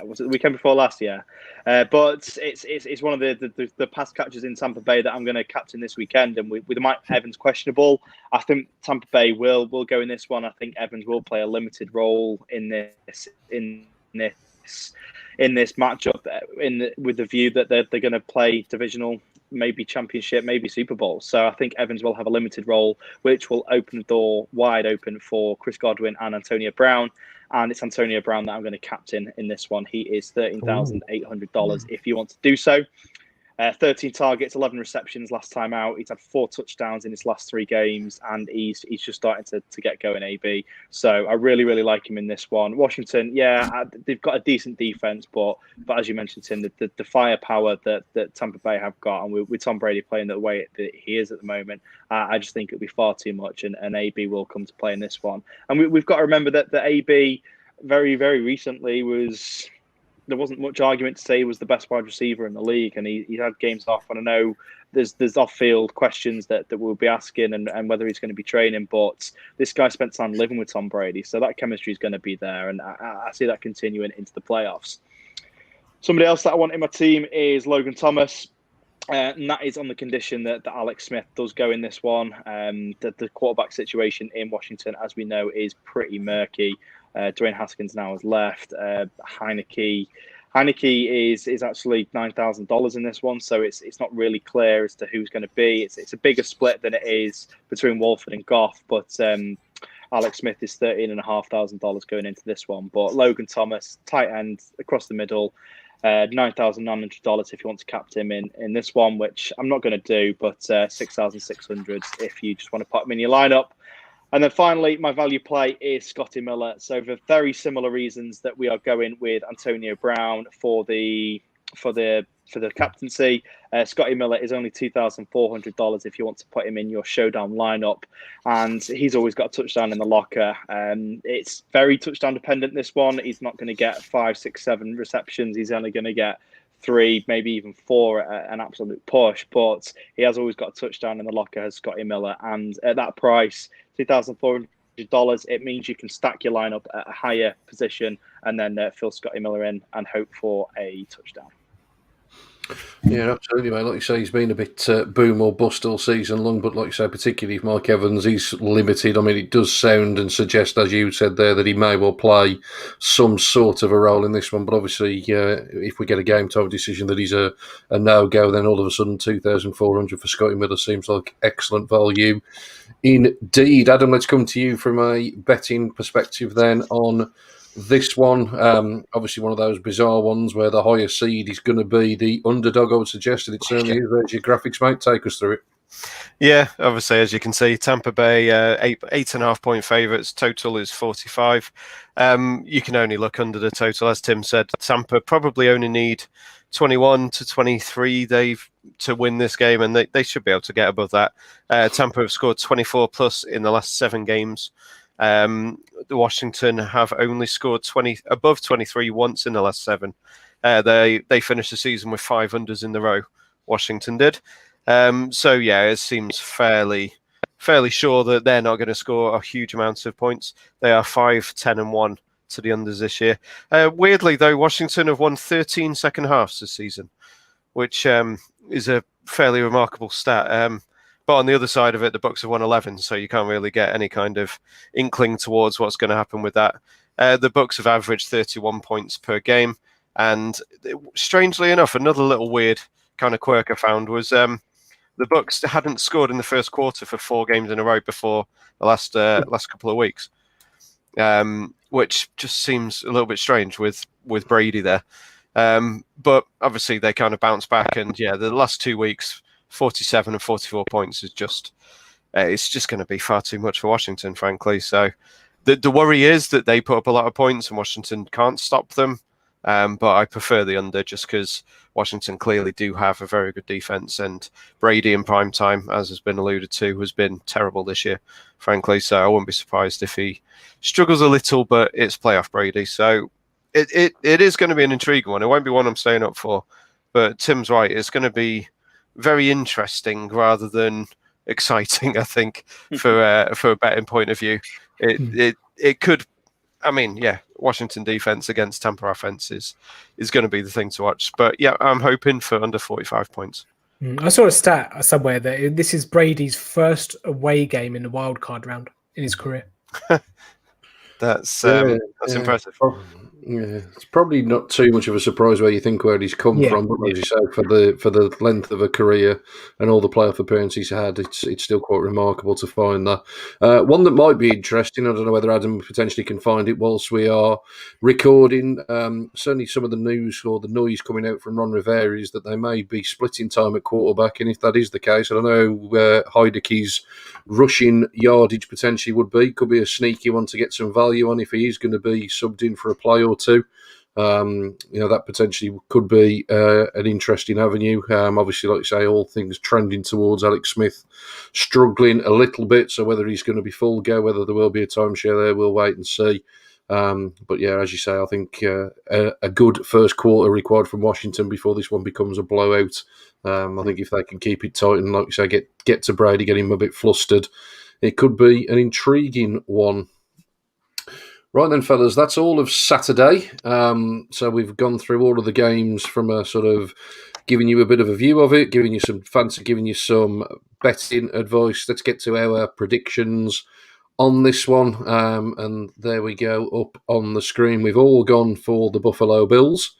Was it the weekend before last year? But it's one of the pass catchers in Tampa Bay that I'm going to captain this weekend. And with Mike Evans questionable, I think Tampa Bay will go in this one. I think Evans will play a limited role in this matchup, with the view that they're going to play divisional, maybe championship, maybe Super Bowl. So I think Evans will have a limited role, which will open the door wide open for Chris Godwin and Antonio Brown. And it's Antonio Brown that I'm going to captain in this one. He is $13,800 if you want to do so. 13 targets, 11 receptions last time out. He's had 4 touchdowns in his last 3 games, and he's just starting to get going, AB. So I really, really like him in this one. Washington, yeah, they've got a decent defense, but as you mentioned, Tim, the firepower that Tampa Bay have got, and with Tom Brady playing the way that he is at the moment, I just think it'll be far too much, and AB will come to play in this one. And we've got to remember that AB very, very recently there wasn't much argument to say he was the best wide receiver in the league, and he had games off. And I know there's off-field questions that we'll be asking and whether he's going to be training, but this guy spent time living with Tom Brady, so that chemistry is going to be there, and I see that continuing into the playoffs. Somebody else that I want in my team is Logan Thomas, and that is on the condition that Alex Smith does go in this one. The quarterback situation in Washington, as we know, is pretty murky. Dwayne Haskins now has left. Heineke is actually $9,000 in this one, so it's not really clear as to who's going to be. It's a bigger split than it is between Wolford and Goff, but Alex Smith is $13,500 going into this one. But Logan Thomas, tight end across the middle, $9,900 if you want to captain him in this one, which I'm not going to do, but $6,600 if you just want to put him in your lineup. And then finally, my value play is Scotty Miller. So for very similar reasons that we are going with Antonio Brown for the captaincy, Scotty Miller is only $2,400 if you want to put him in your showdown lineup, and he's always got a touchdown in the locker. It's very touchdown dependent. This one, he's not going to get 5, 6, 7 receptions. He's only going to get 3, maybe even 4 at an absolute push, but he has always got a touchdown in the locker as Scotty Miller, and at that price, $2,400, it means you can stack your lineup at a higher position and then fill Scotty Miller in and hope for a touchdown. Yeah, absolutely, mate. Like you say, he's been a bit boom or bust all season long, but like you say, particularly if Mike Evans, he's limited. I mean, it does sound and suggest, as you said there, that he may well play some sort of a role in this one, but obviously, if we get a game-time decision that he's a no-go, then all of a sudden $2,400 for Scotty Miller seems like excellent value indeed. Adam, let's come to you from a betting perspective then on this one. Obviously one of those bizarre ones where the higher seed is going to be the underdog, I would suggest, and it certainly is. There's your graphics, mate. Take us through it. Yeah, obviously, as you can see, Tampa Bay, 8.5 point favourites. Total is 45. You can only look under the total. As Tim said, Tampa probably only need 21 to 23 to win this game, and they should be able to get above that. Tampa have scored 24 plus in the last 7 games. Washington have only scored above 23 once in the last 7. They finished the season with 5 unders in the row. Washington did. So yeah, it seems fairly sure that they're not going to score a huge amount of points. They are 5, 10, and 1 to the unders this year. Weirdly though, Washington have won 13 second halves this season, which is a fairly remarkable stat. But on the other side of it, the Bucks have won 11, so you can't really get any kind of inkling towards what's going to happen with that. The Bucks have averaged 31 points per game, and strangely enough, another little weird kind of quirk I found was the Bucks hadn't scored in the first quarter for 4 games in a row before the last couple of weeks, which just seems a little bit strange with Brady there. But obviously they kind of bounced back, and yeah, the last 2 weeks, 47 and 44 points is just it's just going to be far too much for Washington, frankly. So the worry is that they put up a lot of points and Washington can't stop them. But I prefer the under just because Washington clearly do have a very good defense, and Brady in prime time, as has been alluded to, has been terrible this year, frankly. So I wouldn't be surprised if he struggles a little, but it's playoff Brady. So it is going to be an intriguing one. It won't be one I'm staying up for, but Tim's right. It's going to be very interesting rather than exciting, I think, for a betting point of view. It could, I mean, yeah, Washington defense against Tampa offense is going to be the thing to watch. But yeah, I'm hoping for under 45 points. I saw a stat somewhere that this is Brady's first away game in the wildcard round in his career. That's impressive. Yeah, it's probably not too much of a surprise where you think where he's come from, but as you say, for the length of a career and all the playoff appearances he's had, it's still quite remarkable to find that. One that might be interesting, I don't know whether Adam potentially can find it whilst we are recording. Certainly some of the news or the noise coming out from Ron Rivera is that they may be splitting time at quarterback, and if that is the case, I don't know where Heideke's rushing yardage potentially would be. Could be a sneaky one to get some value on if he is going to be subbed in for a play or two. That potentially could be an interesting avenue. Obviously, like you say, all things trending towards Alex Smith struggling a little bit. So whether he's going to be full go, whether there will be a timeshare there, we'll wait and see. But yeah, as you say, I think a good first quarter required from Washington before this one becomes a blowout. I think if they can keep it tight and, like you say, get to Brady, get him a bit flustered, it could be an intriguing one. Right then, fellas, that's all of Saturday. So we've gone through all of the games from a sort of giving you a bit of a view of it, giving you some fancy, giving you some betting advice. Let's get to our predictions on this one. And there we go, up on the screen. We've all gone for the Buffalo Bills.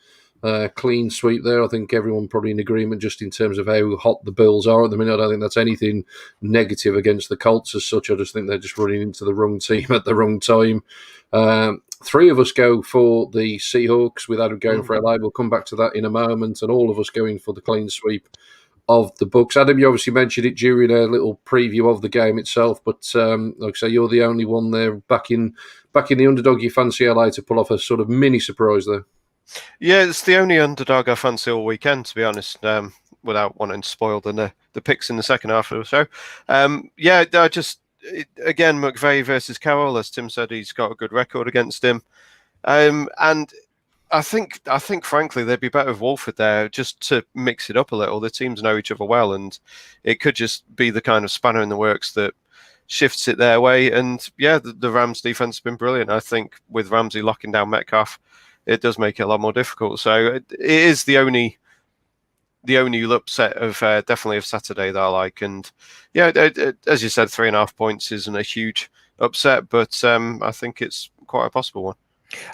Clean sweep there. I think everyone probably in agreement just in terms of how hot the Bills are at the minute. I don't think that's anything negative against the Colts as such. I just think they're just running into the wrong team at the wrong time. 3 of us go for the Seahawks without going for LA. We'll come back to that in a moment. And all of us going for the clean sweep of the Bucks. Adam, you obviously mentioned it during a little preview of the game itself, but like I say, you're the only one there backing the underdog. You fancy LA to pull off a sort of mini surprise there? Yeah, it's the only underdog I fancy all weekend, to be honest, without wanting to spoil the picks in the second half of the show. Again, McVay versus Carroll, as Tim said, he's got a good record against him. And I think, frankly, they'd be better with Wolford there just to mix it up a little. The teams know each other well, and it could just be the kind of spanner in the works that shifts it their way. And yeah, the Rams defense has been brilliant. I think with Ramsey locking down Metcalf, it does make it a lot more difficult. So it is the only upset of definitely of Saturday that I like. And yeah, as you said, 3.5 points isn't a huge upset, but I think it's quite a possible one.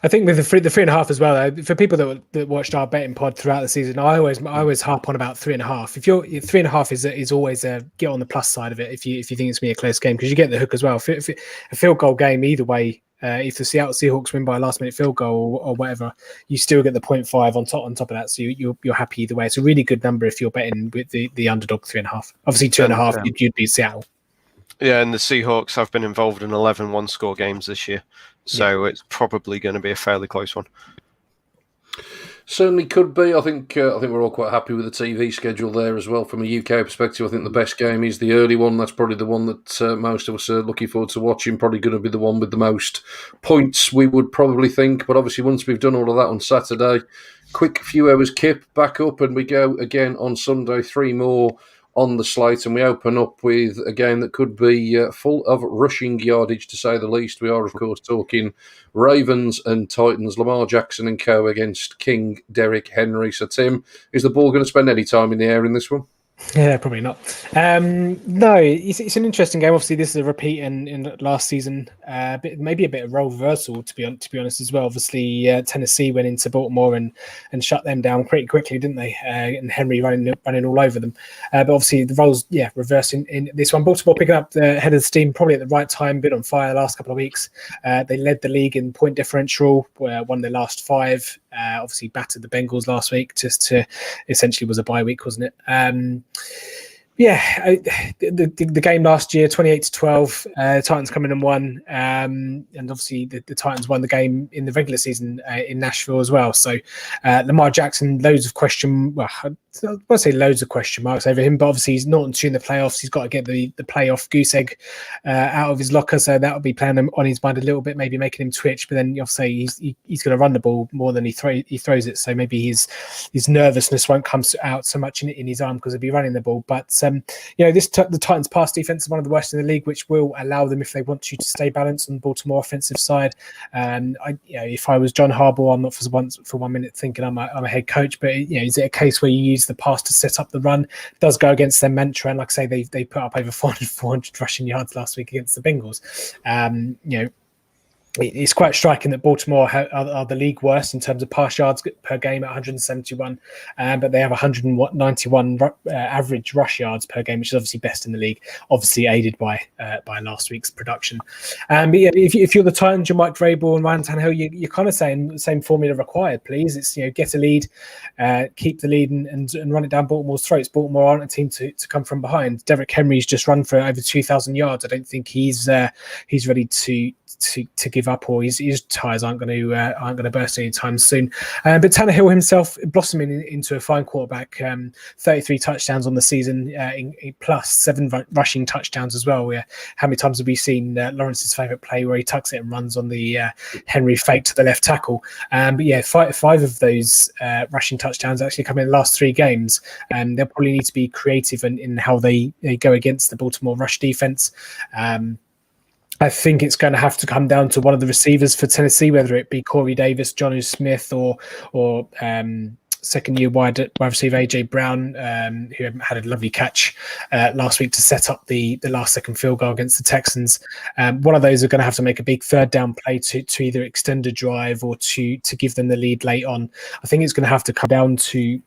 I think with the 3.5 as well, for people that watched our betting pod throughout the season, I always harp on about 3.5. If you're 3.5 is always a get on the plus side of it. If you think it's going to be a close game, because you get the hook as well. If a field goal game either way, if the Seattle Seahawks win by a last minute field goal or whatever, you still get the 0.5 on top of that. So you're happy either way. It's a really good number if you're betting with the underdog 3.5. Obviously 2.5, you'd beat Seattle. Yeah, and the Seahawks have been involved in 11 one-score games this year, so it's probably going to be a fairly close one. Certainly could be. I think we're all quite happy with the TV schedule there as well. From a UK perspective, I think the best game is the early one. That's probably the one that most of us are looking forward to watching. Probably going to be the one with the most points, we would probably think. But obviously, once we've done all of that on Saturday, quick few hours kip back up, and we go again on Sunday. 3 more on the slate, and we open up with a game that could be full of rushing yardage, to say the least. We are, of course, talking Ravens and Titans, Lamar Jackson and co against King Derrick Henry. So, Tim, is the ball going to spend any time in the air in this one? Yeah, probably not. No, it's an interesting game. Obviously, this is a repeat in last season. Maybe a bit of role reversal, to be honest as well. Obviously, Tennessee went into Baltimore and shut them down pretty quickly, didn't they? And Henry running all over them. But obviously, the roles, reversing in this one. Baltimore picking up the head of the steam probably at the right time. Been on fire the last couple of weeks. They led the league in point differential. Won their last 5. Obviously, battered the Bengals last week. Essentially was a bye week, wasn't it? The game last year, 28-12, Titans come in and won, and obviously the Titans won the game in the regular season in Nashville as well. So Lamar Jackson, loads of question marks over him, but obviously he's not in the playoffs. He's got to get the playoff goose egg out of his locker, so that will be playing on his mind a little bit, maybe making him twitch. But then obviously he's going to run the ball more than he throws it, so maybe his nervousness won't come out so much in his arm because he'll be running the ball. But the Titans' pass defense is one of the worst in the league, which will allow them, if they want to stay balanced on the Baltimore offensive side. If I was John Harbaugh, I'm not for 1 minute thinking I'm a head coach, but is it a case where you use the pass to set up the run? It does go against their mantra, and like I say, they put up over 400 rushing yards last week against the Bengals. It's quite striking that Baltimore are the league worst in terms of pass yards per game at 171, but they have 191 average rush yards per game, which is obviously best in the league, obviously aided by last week's production. But if you're the Titans, you're Mike Vrabel and Ryan Tannehill, you're kind of saying the same formula required, please. It's get a lead, keep the lead and run it down Baltimore's throats. Baltimore aren't a team to come from behind. Derrick Henry's just run for over 2,000 yards. I don't think he's ready to give up, or his tires aren't going to burst anytime soon. But Tannehill himself blossoming into a fine quarterback. 33 touchdowns on the season, plus 7 rushing touchdowns as well. How many times have we seen Lawrence's favourite play where he tucks it and runs on the Henry fake to the left tackle? But 5 of those rushing touchdowns actually come in the last 3 games. They'll probably need to be creative in how they go against the Baltimore rush defense. I think it's going to have to come down to one of the receivers for Tennessee, whether it be Corey Davis, Jonnu Smith, or second-year wide receiver AJ Brown, who had a lovely catch last week to set up the last-second field goal against the Texans. One of those are going to have to make a big third-down play to either extend a drive or to give them the lead late on. I think it's going to have to come down to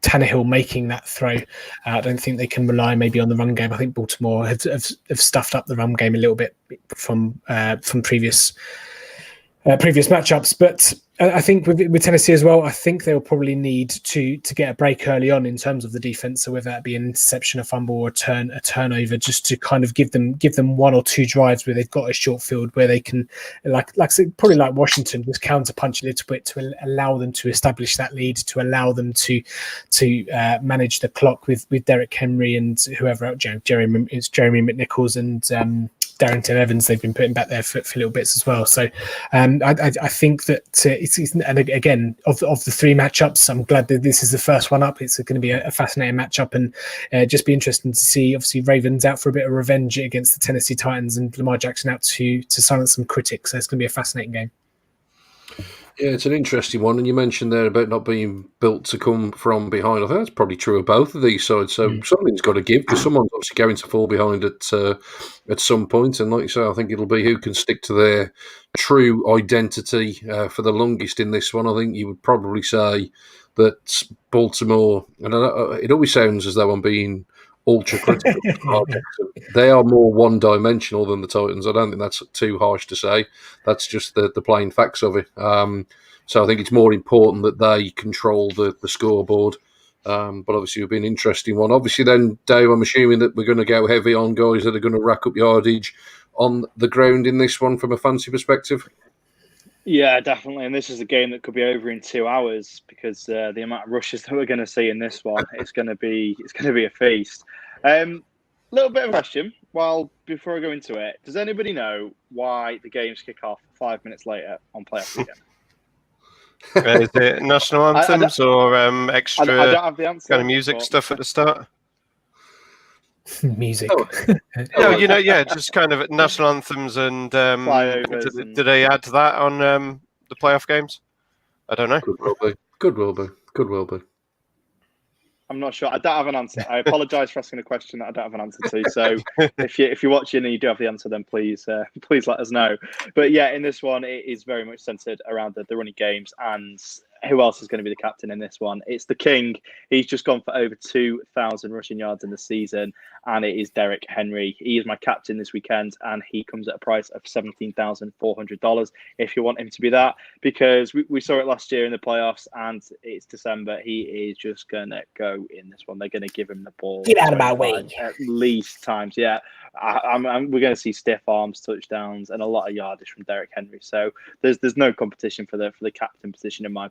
Tannehill making that throw. I don't think they can rely maybe on the run game. I think Baltimore have stuffed up the run game a little bit from previous matchups. But I think with Tennessee as well, I think they'll probably need to get a break early on in terms of the defense. So whether that be an interception, a fumble, or a turnover, just to kind of give them 1 or 2 drives where they've got a short field where they can, like probably like Washington, just counter punch a little bit to allow them to establish that lead, to allow them to manage the clock with Derrick Henry and whoever else, Jeremy Nichols and Darrington Evans. They've been putting back there for little bits as well. So I think that it's and again of the 3 matchups, I'm glad that this is the first one up. It's going to be a fascinating matchup, and just be interesting to see. Obviously, Ravens out for a bit of revenge against the Tennessee Titans, and Lamar Jackson out to silence some critics. So it's going to be a fascinating game. Yeah, it's an interesting one. And you mentioned there about not being built to come from behind. I think that's probably true of both of these sides. So something's got to give, because someone's obviously going to fall behind at some point. And like you say, I think it'll be who can stick to their true identity for the longest in this one. I think you would probably say that Baltimore, and it always sounds as though I'm being ultra critical. They are more one-dimensional than the Titans. I don't think that's too harsh to say. That's just the plain facts of it. So I think it's more important that they control the scoreboard. But obviously, it'll be an interesting one. Obviously, then, Dave, I'm assuming that we're going to go heavy on guys that are going to rack up yardage on the ground in this one from a fantasy perspective. Yeah, definitely. And this is a game that could be over in 2 hours, because the amount of rushes that we're going to see in this one, it's going to be a feast. Little bit of a question. Well, before I go into it, does anybody know why the games kick off 5 minutes later on playoff weekend? Is it national anthems or extra I don't have the answer, kind of music stuff at the start? Music. No, just kind of national anthems and do they add that on the playoff games? I don't know. Could well be. I'm not sure. I don't have an answer. I apologise for asking a question that I don't have an answer to. So if you're watching and you do have the answer, then please let us know. But yeah, in this one, it is very much centred around the running games. And who else is going to be the captain in this one? It's the King. He's just gone for over 2,000 rushing yards in the season, and it is Derrick Henry. He is my captain this weekend, and he comes at a price of $17,400 if you want him to be that, because we saw it last year in the playoffs, and it's December. He is just going to go in this one. They're going to give him the ball. Get out of my way. At least times, yeah. We're going to see stiff arms, touchdowns, and a lot of yardage from Derrick Henry. So there's no competition for the captain position in my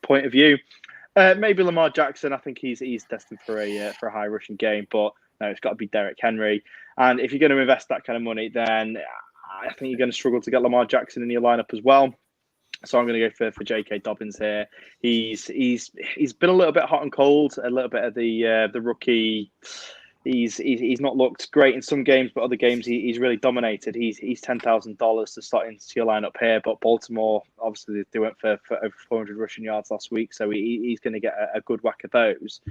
point of view. Maybe Lamar Jackson. I think he's destined for a high rushing game, but no, it's got to be Derrick Henry. And if you're going to invest that kind of money, then I think you're going to struggle to get Lamar Jackson in your lineup as well. So I'm going to go for J.K. Dobbins here. He's been a little bit hot and cold, a little bit of the rookie. He's not looked great in some games, but other games he's really dominated. He's $10,000 to start into your lineup here. But Baltimore, obviously, they went for over 400 rushing yards last week, so he's going to get a good whack of those.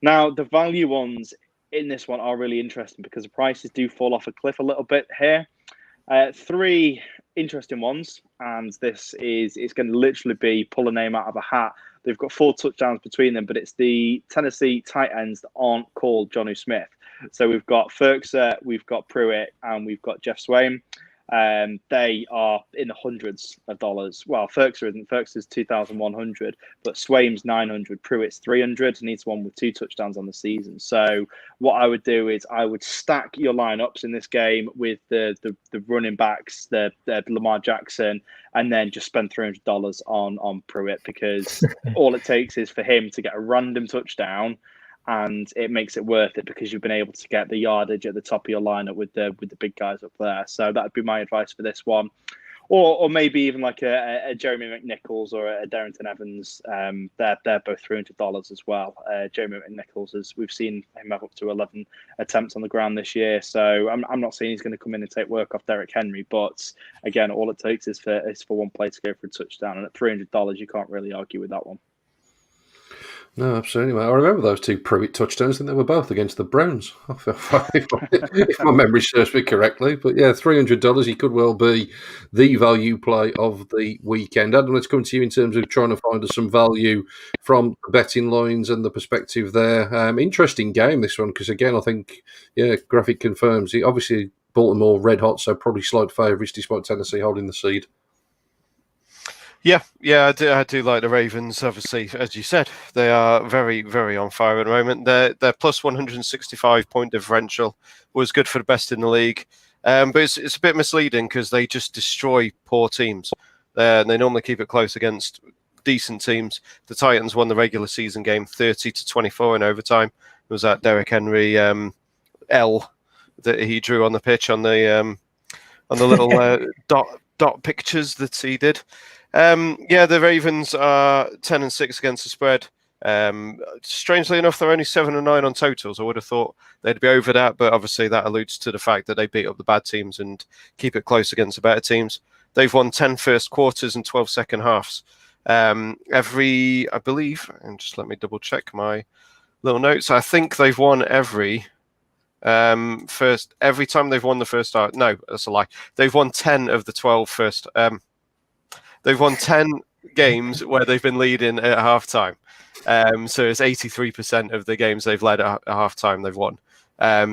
Now, the value ones in this one are really interesting because the prices do fall off a cliff a little bit here. 3 interesting ones, and this is going to literally be pull a name out of a hat. They've got 4 touchdowns between them, but it's the Tennessee tight ends that aren't called Jonnu Smith. So we've got Ferguson, we've got Pruitt, and we've got Jeff Swain. They are in the hundreds of dollars. Well, Ferguson is 2,100, but Swain's 900, Pruitt's 300. Needs one with 2 touchdowns on the season. So what I would do is I would stack your lineups in this game with the running backs, the Lamar Jackson, and then just spend $300 on Pruitt, because all it takes is for him to get a random touchdown, and it makes it worth it because you've been able to get the yardage at the top of your lineup with the big guys up there. So that would be my advice for this one. Or maybe even like a Jeremy Nichols or a Darrington Evans. They're both $300 as well. Jeremy Nichols, as we've seen him have up to 11 attempts on the ground this year. So I'm not saying he's going to come in and take work off Derrick Henry, but again, all it takes is for one play to go for a touchdown, and at $300, you can't really argue with that one. No, absolutely. I remember those 2 Pruitt touchdowns, and they were both against the Browns, if my memory serves me correctly. But yeah, $300, he could well be the value play of the weekend. Adam, let's come to you in terms of trying to find us some value from the betting lines and the perspective there. Interesting game, this one, because again, I think, graphic confirms it. Obviously, Baltimore red hot, so probably slight favourites despite Tennessee holding the seed. Yeah, I do like the Ravens. Obviously, as you said, they are very, very on fire at the moment. Their plus 165 point differential was good for the best in the league, but it's a bit misleading because they just destroy poor teams. They normally keep it close against decent teams. The Titans won the regular season game 30-24 in overtime. It was that Derrick Henry L that he drew on the pitch on the little dot pictures that he did. The Ravens are 10-6 against the spread. Strangely enough, they're only 7-9 on totals. I would have thought they'd be over that, but obviously that alludes to the fact that they beat up the bad teams and keep it close against the better teams. They've won 10 first quarters and 12 second halves. I believe, and just let me double check my little notes. I think they've won every time they've won the first half. No, that's a lie. They've won 10 of the 12 first. They've won 10 games where they've been leading at halftime. So it's 83% of the games they've led at halftime they've won.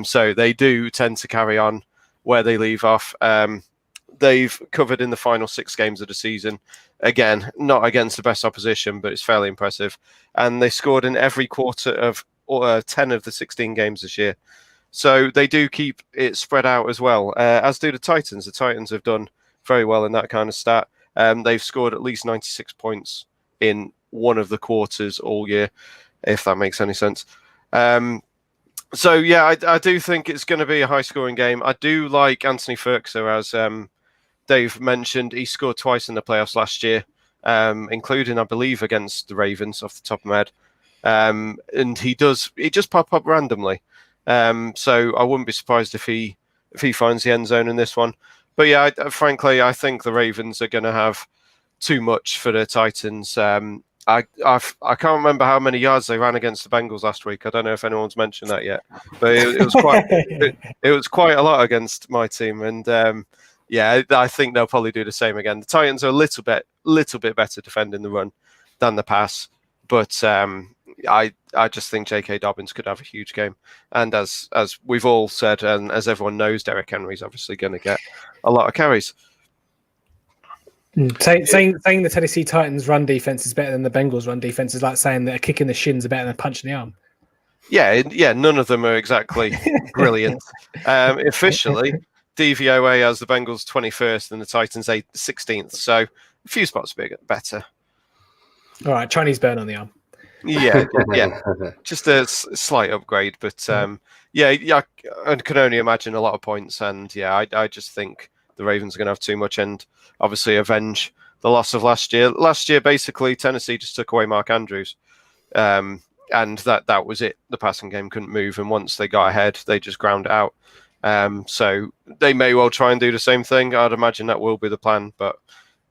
So they do tend to carry on where they leave off. They've covered in the final 6 games of the season. Again, not against the best opposition, but it's fairly impressive. And they scored in every quarter of 10 of the 16 games this year. So they do keep it spread out as well, as do the Titans. The Titans have done very well in that kind of stat. They've scored at least 96 points in one of the quarters all year, if that makes any sense. I do think it's going to be a high-scoring game. I do like Anthony Ferguson, as Dave mentioned. He scored twice in the playoffs last year, including, I believe, against the Ravens off the top of my head. And he just pop up randomly. So I wouldn't be surprised if he finds the end zone in this one. But yeah, frankly, I think the Ravens are going to have too much for the Titans. I can't remember how many yards they ran against the Bengals last week. I don't know if anyone's mentioned that yet, but it was quite it was quite a lot against my team. And I think they'll probably do the same again. The Titans are a little bit better defending the run than the pass, but I just think J.K. Dobbins could have a huge game. And as we've all said, and as everyone knows, Derrick Henry's obviously going to get a lot of carries. Saying the Tennessee Titans run defense is better than the Bengals run defense is like saying that a kick in the shins are better than a punch in the arm. Yeah, none of them are exactly brilliant. Officially, DVOA has the Bengals 21st and the Titans 16th, so a few spots better. All right, Chinese burn on the arm. Yeah, just a slight upgrade, but I can only imagine a lot of points, and I just think the Ravens are going to have too much, and obviously avenge the loss of last year. Last year, basically, Tennessee just took away Mark Andrews, and that was it. The passing game couldn't move, and once they got ahead, they just ground it out. So they may well try and do the same thing. I'd imagine that will be the plan, but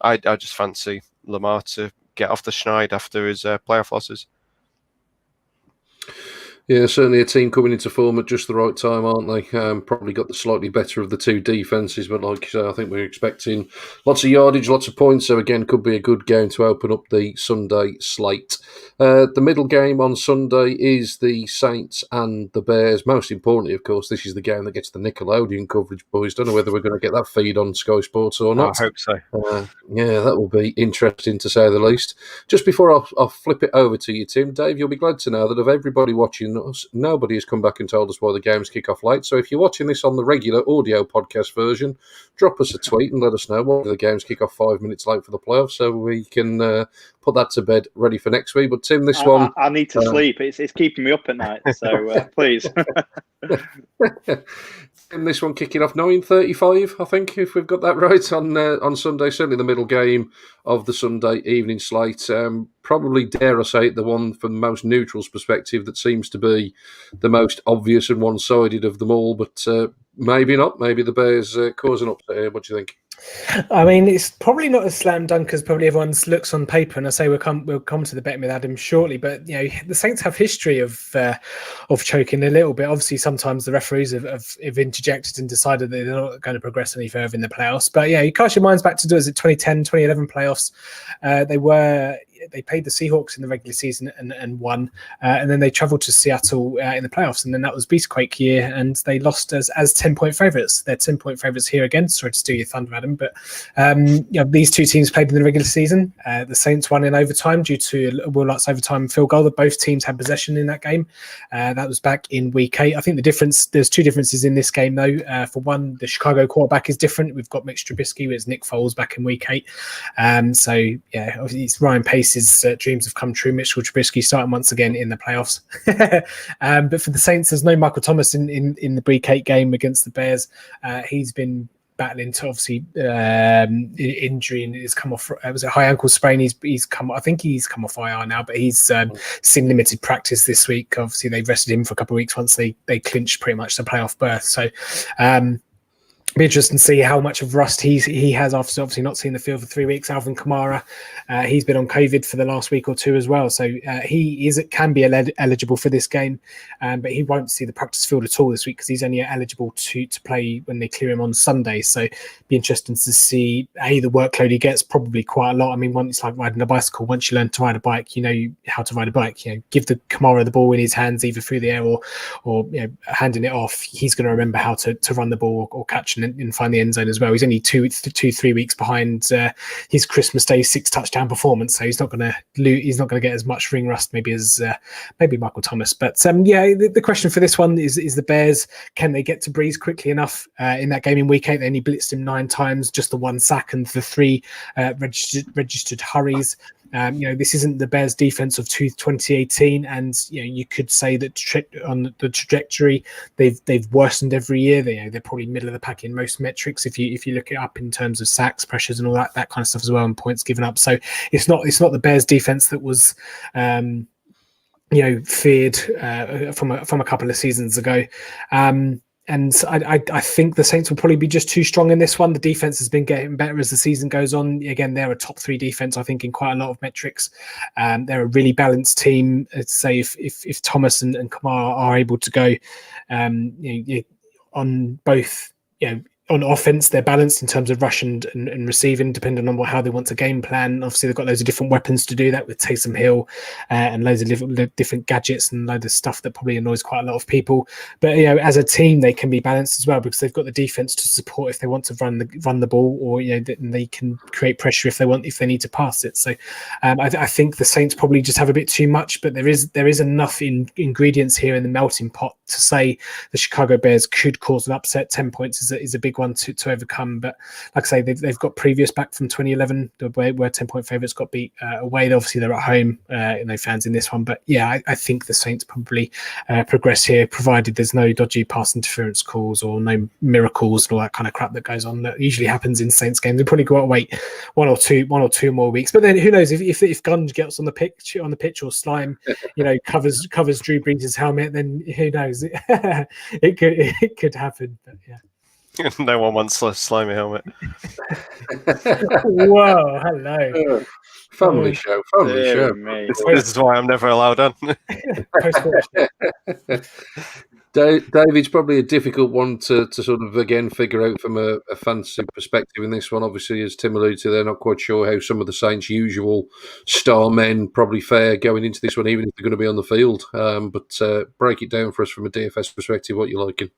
I just fancy Lamar to get off the schneid after his playoff losses. Yeah, certainly a team coming into form at just the right time, aren't they? Probably got the slightly better of the two defences, but like you say, I think we're expecting lots of yardage, lots of points, so again, could be a good game to open up the Sunday slate. The middle game on Sunday is the Saints and the Bears. Most importantly, of course, this is the game that gets the Nickelodeon coverage, boys. Don't know whether we're going to get that feed on Sky Sports or not. I hope so. That will be interesting to say the least. Just before I'll flip it over to you, Tim, Dave, you'll be glad to know that of everybody watching us, nobody has come back and told us why the games kick off late. So if you're watching this on the regular audio podcast version, drop us a tweet and let us know why the games kick off 5 minutes late for the playoffs, so we can put that to bed ready for next week. But Tim, this one... I need to sleep. It's keeping me up at night, so please. Tim, this one kicking off 9:35, I think, if we've got that right, on Sunday. Certainly the middle game of the Sunday evening slate. Probably, dare I say it, the one from the most neutral's perspective that seems to be the most obvious and one-sided of them all, but maybe not. Maybe the Bears cause an upset here. What do you think? I mean, it's probably not as slam dunk as probably everyone looks on paper, and I say we'll come to the bet with Adam shortly. But the Saints have history of choking a little bit. Obviously, sometimes the referees have interjected and decided that they're not going to progress any further in the playoffs. But you cast your minds back to 2010, 2011 playoffs. They played the Seahawks in the regular season and won, and then they travelled to Seattle in the playoffs, and then that was Beastquake year, and they lost as 10 10-point favourites. They're 10-point favourites here again. Sorry to steal your thunder, Adam, but these two teams played in the regular season. The Saints won in overtime due to Will Lutz's overtime field goal. That both teams had possession in that game. That was back in week 8. I think there's two differences in this game though. For one, the Chicago quarterback is different. We've got Mitch Trubisky, with Nick Foles back in week 8. So yeah, obviously it's Ryan Pace's dreams have come true. Mitchell Trubisky starting once again in the playoffs. But for the Saints, there's no Michael Thomas in the week 8 game against the Bears. He's been battling to obviously injury, and he's come off. It was a high ankle sprain. He's come. I think he's come off IR now, but he's seen limited practice this week. Obviously, they rested him for a couple of weeks once they clinched pretty much the playoff berth. So. Be interesting to see how much of rust he has after obviously not seeing the field for 3 weeks. Alvin Kamara, he's been on COVID for the last week or two as well, so he can be eligible for this game, but he won't see the practice field at all this week because he's only eligible to play when they clear him on Sunday. So be interesting to see the workload he gets, probably quite a lot. I mean, it's like riding a bicycle. Once you learn to ride a bike, you know how to ride a bike. Give the Kamara the ball in his hands, either through the air or handing it off. He's going to remember how to run the ball or catch and find the end zone as well. He's only 3 weeks behind his Christmas Day 6 touchdown performance, so he's not going to get as much ring rust maybe as Michael Thomas. But the question for this one is the Bears, can they get to Breeze quickly enough? In that game in week 8, they only blitzed him 9 times, just the 1 sack and the 3 registered hurries. This isn't the Bears defense of 2018, and you could say that on the trajectory they've worsened every year. They're probably middle of the pack in most metrics if you look it up in terms of sacks, pressures, and all that kind of stuff as well, and points given up. So it's not the Bears defense that was feared from a couple of seasons ago. And I think the Saints will probably be just too strong in this one. The defense has been getting better as the season goes on. Again, they're a top 3 defense, I think, in quite a lot of metrics. They're a really balanced team. I'd say if Thomas and Kamara are able to go on both, on offense, they're balanced in terms of rush and receiving, depending on how they want to game plan. Obviously, they've got loads of different weapons to do that with Taysom Hill and loads of different gadgets and loads of stuff that probably annoys quite a lot of people. But as a team, they can be balanced as well because they've got the defense to support if they want to run the ball, or they can create pressure if they need to pass it. So I think the Saints probably just have a bit too much, but there is enough ingredients here in the melting pot to say the Chicago Bears could cause an upset. 10 points is a big one to overcome, but like I say, they've got previous back from 2011 where 10-point favorites got beat away. Obviously they're at home, no fans in this one, but I think the Saints probably progress here, provided there's no dodgy pass interference calls or no miracles and all that kind of crap that goes on that usually happens in Saints games. They'll probably go out and wait one or two more weeks, but then who knows if Gunge gets on the pitch or Slime covers Drew Brees' helmet, then who knows. It could happen, but yeah. No one wants a slimy helmet. Whoa, hello. Family show. This is why I'm never allowed on. David's probably a difficult one to sort of, again, figure out from a fantasy perspective in this one. Obviously, as Tim alluded to, they're not quite sure how some of the Saints' usual star men probably fare going into this one, even if they're going to be on the field. But break it down for us from a DFS perspective, what you're liking.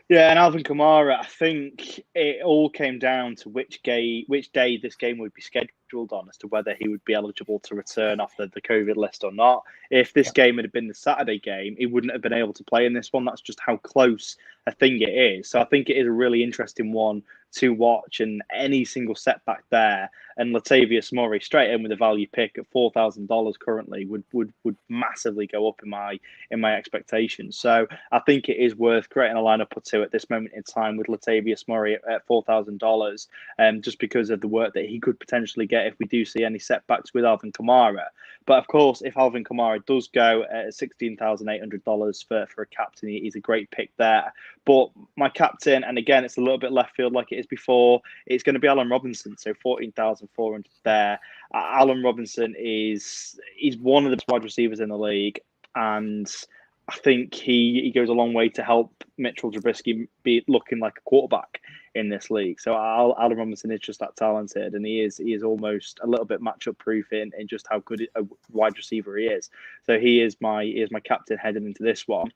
Yeah, and Alvin Kamara, I think it all came down to which day this game would be scheduled on as to whether he would be eligible to return off the COVID list or not. If this game had been the Saturday game, he wouldn't have been able to play in this one. That's just how close a thing it is. So I think it is a really interesting one to watch, and any single setback there, and Latavius Murray straight in with a value pick at $4,000 currently would massively go up in my expectations. So I think it is worth creating a lineup or two at this moment in time with Latavius Murray at $4,000, just because of the work that he could potentially get if we do see any setbacks with Alvin Kamara. But of course, if Alvin Kamara does go at $16,800 for a captain, he's a great pick there. But my captain, and again, it's a little bit left field like it is before, it's going to be Allen Robinson. So 14,400 there. Allen Robinson is one of the best wide receivers in the league, and I think he goes a long way to help Mitchell Trubisky be looking like a quarterback in this league. So Allen Robinson is just that talented, and he is almost a little bit matchup proof in just how good a wide receiver he is. So he is my captain heading into this one.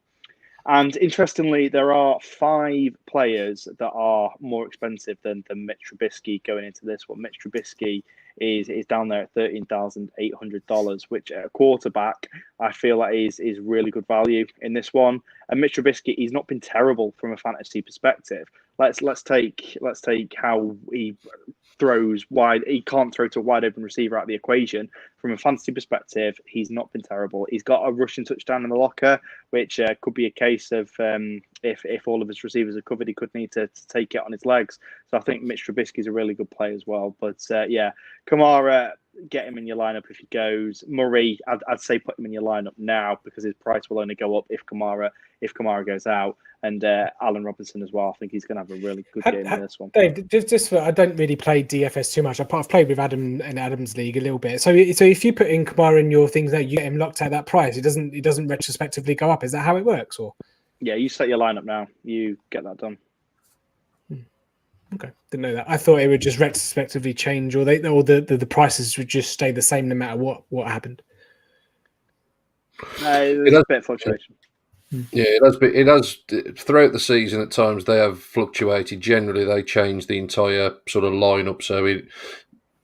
And interestingly, there are 5 players that are more expensive than Mitch Trubisky going into this one. Mitch Trubisky is down there at $13,800, which at a quarterback, I feel like is really good value in this one. And Mitch Trubisky, he's not been terrible from a fantasy perspective. Let's take how he throws wide. He can't throw to a wide open receiver out of the equation. From a fantasy perspective, he's not been terrible. He's got a rushing touchdown in the locker, which could be a case of if all of his receivers are covered, he could need to take it on his legs. So I think Mitch Trubisky is a really good play as well. But yeah, Kamara, get him in your lineup if he goes. Murray, I'd say put him in your lineup now because his price will only go up if Kamara goes out. And Allen Robinson as well. I think he's going to have a really good game in this one. Dave, just I don't really play DFS too much. I've played with Adam in Adam's league a little bit. So if you put in Kamara in your things, that you get him locked at that price, it doesn't retrospectively go up. Is that how it works? Or yeah, you set your lineup now. You get that done. Okay, didn't know that. I thought it would just retrospectively change, or the prices would just stay the same no matter what happened. There's a bit of fluctuation. Yeah, it has throughout the season. At times they have fluctuated. Generally, they change the entire sort of lineup. So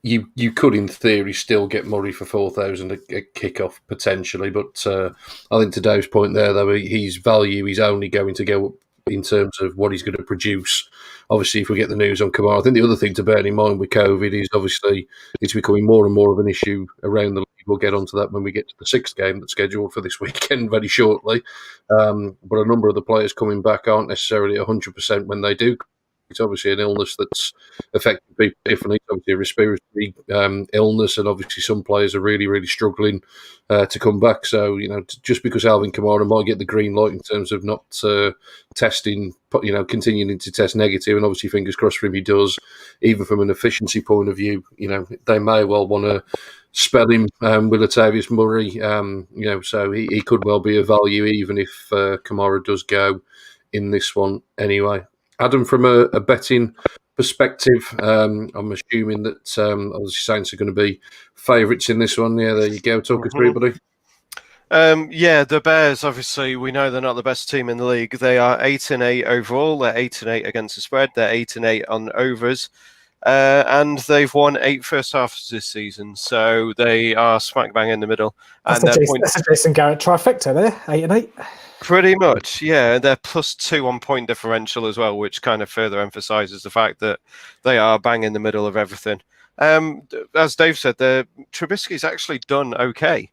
you could, in theory, still get Murray for 4,000 at kickoff potentially. But I think to Dave's point there, though, his value is only going to go up in terms of what he's going to produce. Obviously, if we get the news on Kamara, I think the other thing to bear in mind with COVID is obviously it's becoming more and more of an issue around the league. We'll get onto that when we get to the 6th game that's scheduled for this weekend very shortly. But a number of the players coming back aren't necessarily 100% when they do. It's obviously an illness that's affecting people differently. It's obviously a respiratory illness, and obviously some players are really, really struggling to come back. So, just because Alvin Kamara might get the green light in terms of not testing, continuing to test negative, and obviously fingers crossed for him he does, even from an efficiency point of view, they may well want to spell him with Latavius Murray, so he could well be a value even if Kamara does go in this one anyway. Adam, from a betting perspective, I'm assuming that obviously Saints are going to be favourites in this one. Yeah, there you go. Talk us through, buddy. Yeah, the Bears, obviously, we know they're not the best team in the league. They are 8-8 overall. They're 8-8 against the spread. They're 8-8 on overs. And they've won 8 first halves this season. So they are smack bang in the middle. That's a Jason Garrett trifecta there, 8-8. Pretty much, yeah. They're +2 on point differential as well, which kind of further emphasises the fact that they are bang in the middle of everything. As Dave said, Trubisky's actually done okay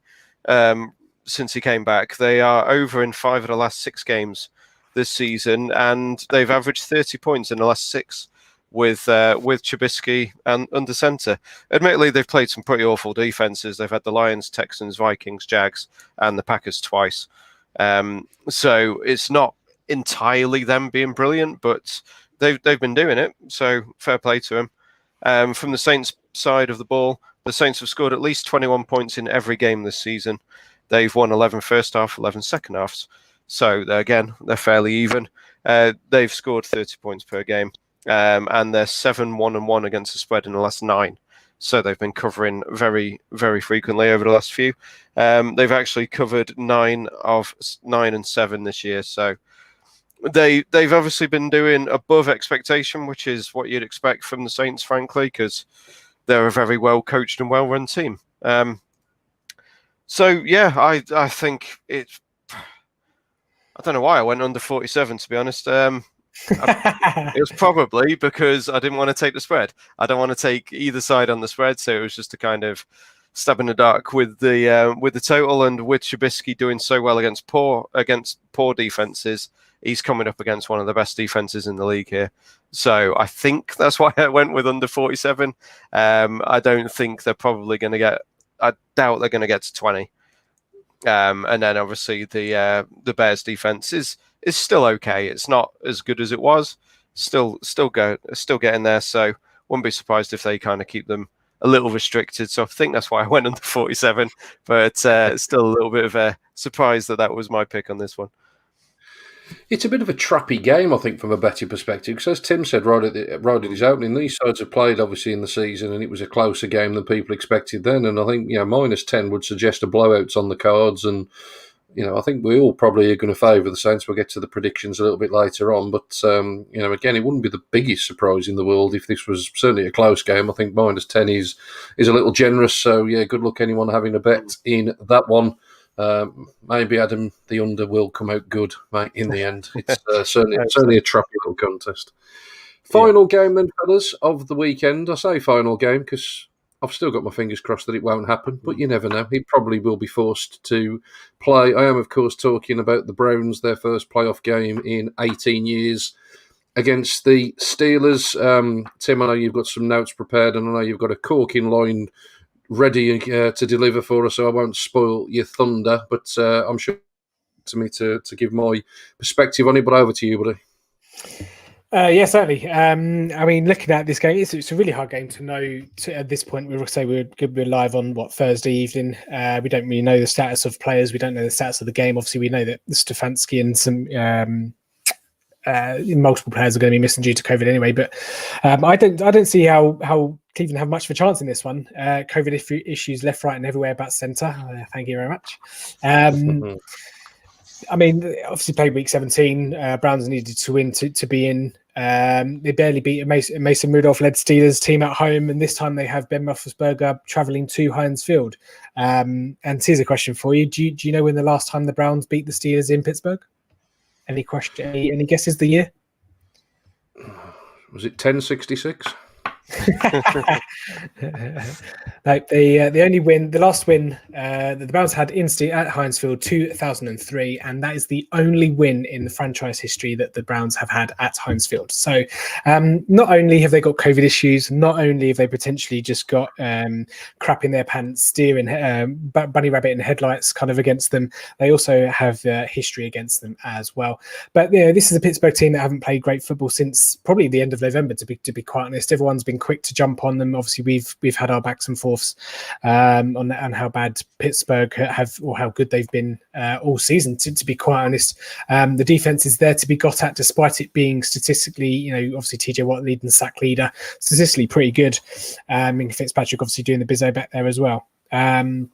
since he came back. They are over in 5 of the last 6 games this season, and they've averaged 30 points in the last 6 with Trubisky and under centre. Admittedly, they've played some pretty awful defences. They've had the Lions, Texans, Vikings, Jags, and the Packers twice. So it's not entirely them being brilliant, but they've been doing it. So fair play to them. From the Saints side of the ball, the Saints have scored at least 21 points in every game this season. They've won 11 first half, 11 second halves. So again, they're fairly even. They've scored 30 points per game, and they're 7-1-1 against the spread in the last 9. So they've been covering very, very frequently over the last few. They've actually covered 9 of 9 and 7 this year. So they've obviously been doing above expectation, which is what you'd expect from the Saints, frankly, because they're a very well coached and well run team. So yeah, I think it's. I don't know why I went under 47, to be honest. It was probably because I didn't want to take the spread. I don't want to take either side on the spread, so it was just a kind of stab in the dark with the total. And with Trubisky doing so well against poor defenses, he's coming up against one of the best defenses in the league here. So I think that's why I went with under 47. I don't think they're probably going to get. I doubt they're going to get to 20. And then obviously the Bears defense is still okay. It's not as good as it was. Still getting there. So wouldn't be surprised if they kind of keep them a little restricted. So I think that's why I went under 47. But still a little bit of a surprise that was my pick on this one. It's a bit of a trappy game, I think, from a betting perspective, because as Tim said right at his opening, these sides have played obviously in the season, and it was a closer game than people expected then. And I think -10 would suggest a blowout's on the cards, and I think we all probably are going to favour the Saints. We'll get to the predictions a little bit later on. But, again, it wouldn't be the biggest surprise in the world if this was certainly a close game. I think -10 is a little generous. So, yeah, good luck anyone having a bet in that one. Maybe, Adam, the under will come out good, mate, in the end. It's certainly a trappy little contest. Final game then, fellas, of the weekend. I say final game because I've still got my fingers crossed that it won't happen, but you never know. He probably will be forced to play. I am, of course, talking about the Browns, their first playoff game in 18 years against the Steelers. Tim, I know you've got some notes prepared, and I know you've got a corking line ready to deliver for us, so I won't spoil your thunder, but I'm sure to me to give my perspective on it, but over to you, buddy. Yeah, certainly. I mean, looking at this game, it's a really hard game to know. At this point, we will say we're live on Thursday evening. We don't really know the status of players. We don't know the status of the game. Obviously, we know that Stefanski and some multiple players are going to be missing due to COVID anyway. But I don't see how Cleveland have much of a chance in this one. COVID issues left, right, and everywhere but centre. Thank you very much. I mean, obviously played week 17. Browns needed to win to be in. They barely beat a Mason Rudolph-led Steelers team at home, and this time they have Ben Roethlisberger travelling to Heinz Field. And here's a question for you: Do you know when the last time the Browns beat the Steelers in Pittsburgh? Any guesses? The year? Was it 1066? Like the only win, the last win that the Browns had at Heinz Field, 2003, and that is the only win in the franchise history that the Browns have had at Heinz Field. So not only have they got COVID issues, not only have they potentially just got crap in their pants, steering bunny rabbit in headlights kind of against them, they also have history against them as well. But this is a Pittsburgh team that haven't played great football since probably the end of November, to be quite honest. Everyone's been quick to jump on them. Obviously, we've had our backs and forths on how bad Pittsburgh have, or how good they've been all season. To be quite honest, the defense is there to be got at, despite it being statistically, obviously TJ Watt leading sack leader, statistically pretty good. And Fitzpatrick obviously doing the bizzo back there as well. They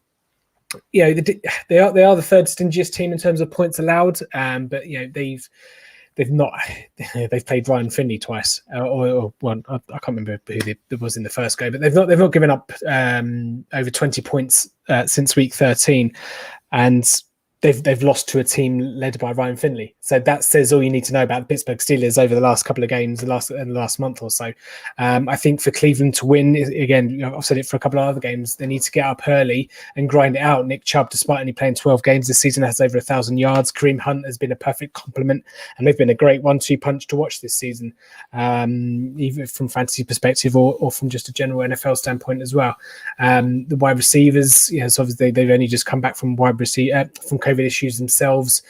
are the third stingiest team in terms of points allowed, but they've played Ryan Finley twice, or one. I can't remember who it was in the first game, but they've not given up over 20 points since week 13, and they've lost to a team led by Ryan Finley. So that says all you need to know about the Pittsburgh Steelers over the last couple of games, the last month or so. I think for Cleveland to win, again, I've said it for a couple of other games, they need to get up early and grind it out. Nick Chubb, despite only playing 12 games this season, has over 1,000 yards. Kareem Hunt has been a perfect complement, and they've been a great 1-2 punch to watch this season, either from fantasy perspective or from just a general NFL standpoint as well. The wide receivers, so obviously they've only just come back from from COVID issues themselves,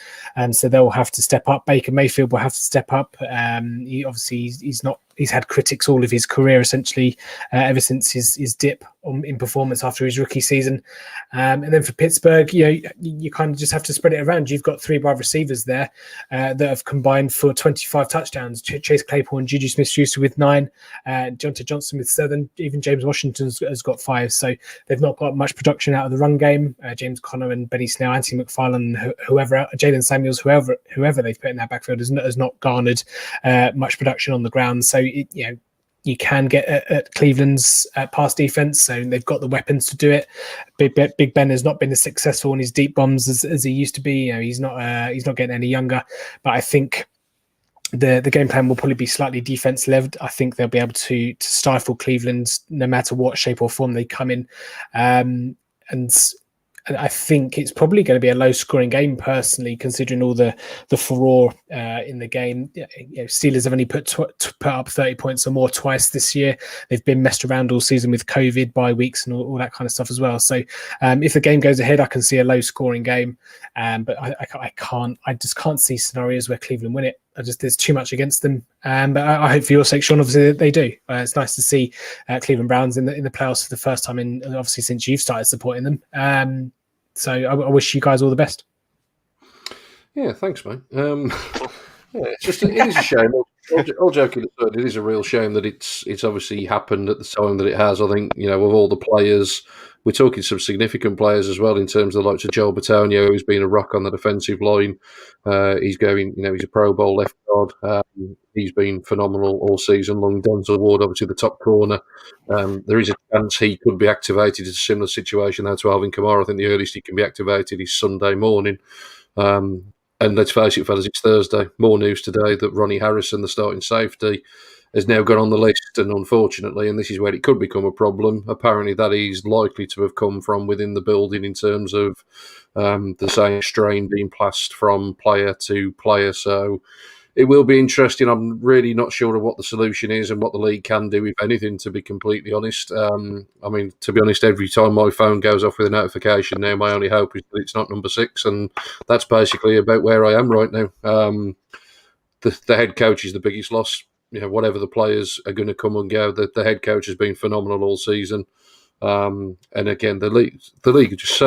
so they'll have to step up. Baker Mayfield will have to step up. He's had critics all of his career, essentially, ever since his dip in performance after his rookie season. And then for Pittsburgh, you kind of just have to spread it around. You've got three wide receivers there that have combined for 25 touchdowns. Chase Claypool and Juju Smith-Schuster with 9, Jonte Johnson with 7, even James Washington has got 5. So they've not got much production out of the run game. James Conner and Benny Snell, Anthony McFarlane, whoever, Jalen Samuels, whoever they've put in that backfield has not garnered much production on the ground. So you can get at Cleveland's pass defense, so they've got the weapons to do it. Big Ben has not been as successful in his deep bombs as he used to be. He's not getting any younger, but I think the game plan will probably be slightly defense led. I think they'll be able to stifle Cleveland no matter what shape or form they come in, and I think it's probably going to be a low-scoring game, personally, considering all the furore in the game. Steelers have only put up 30 points or more twice this year. They've been messed around all season with COVID, bye weeks, and all that kind of stuff as well. So if the game goes ahead, I can see a low-scoring game, but I just can't see scenarios where Cleveland win it. There's too much against them. But I hope for your sake, Shaun, obviously they do. It's nice to see Cleveland Browns in the playoffs for the first time obviously since you've started supporting them. So I wish you guys all the best. Yeah, thanks, mate. It is a shame. All joking aside, it is a real shame that it's obviously happened at the time that it has. I think, of all the players we're talking some significant players as well in terms of the likes of Joel Batonio, who's been a rock on the defensive line. He's going, he's a Pro Bowl left guard. He's been phenomenal all season long. Denzel Ward, obviously the top corner. There is a chance he could be activated. It's a similar situation now to Alvin Kamara. I think the earliest he can be activated is Sunday morning. And let's face it, fellas, it's Thursday. More news today that Ronnie Harrison, the starting safety, has now gone on the list. And unfortunately, and this is where it could become a problem, apparently that is likely to have come from within the building in terms of the same strain being passed from player to player. So it will be interesting. I'm really not sure of what the solution is and what the league can do, if anything, to be completely honest. I mean, to be honest, every time my phone goes off with a notification now, my only hope is that it's not number 6, and that's basically about where I am right now. The head coach is the biggest loss. Whatever the players are going to come and go, the head coach has been phenomenal all season. And again, the league is just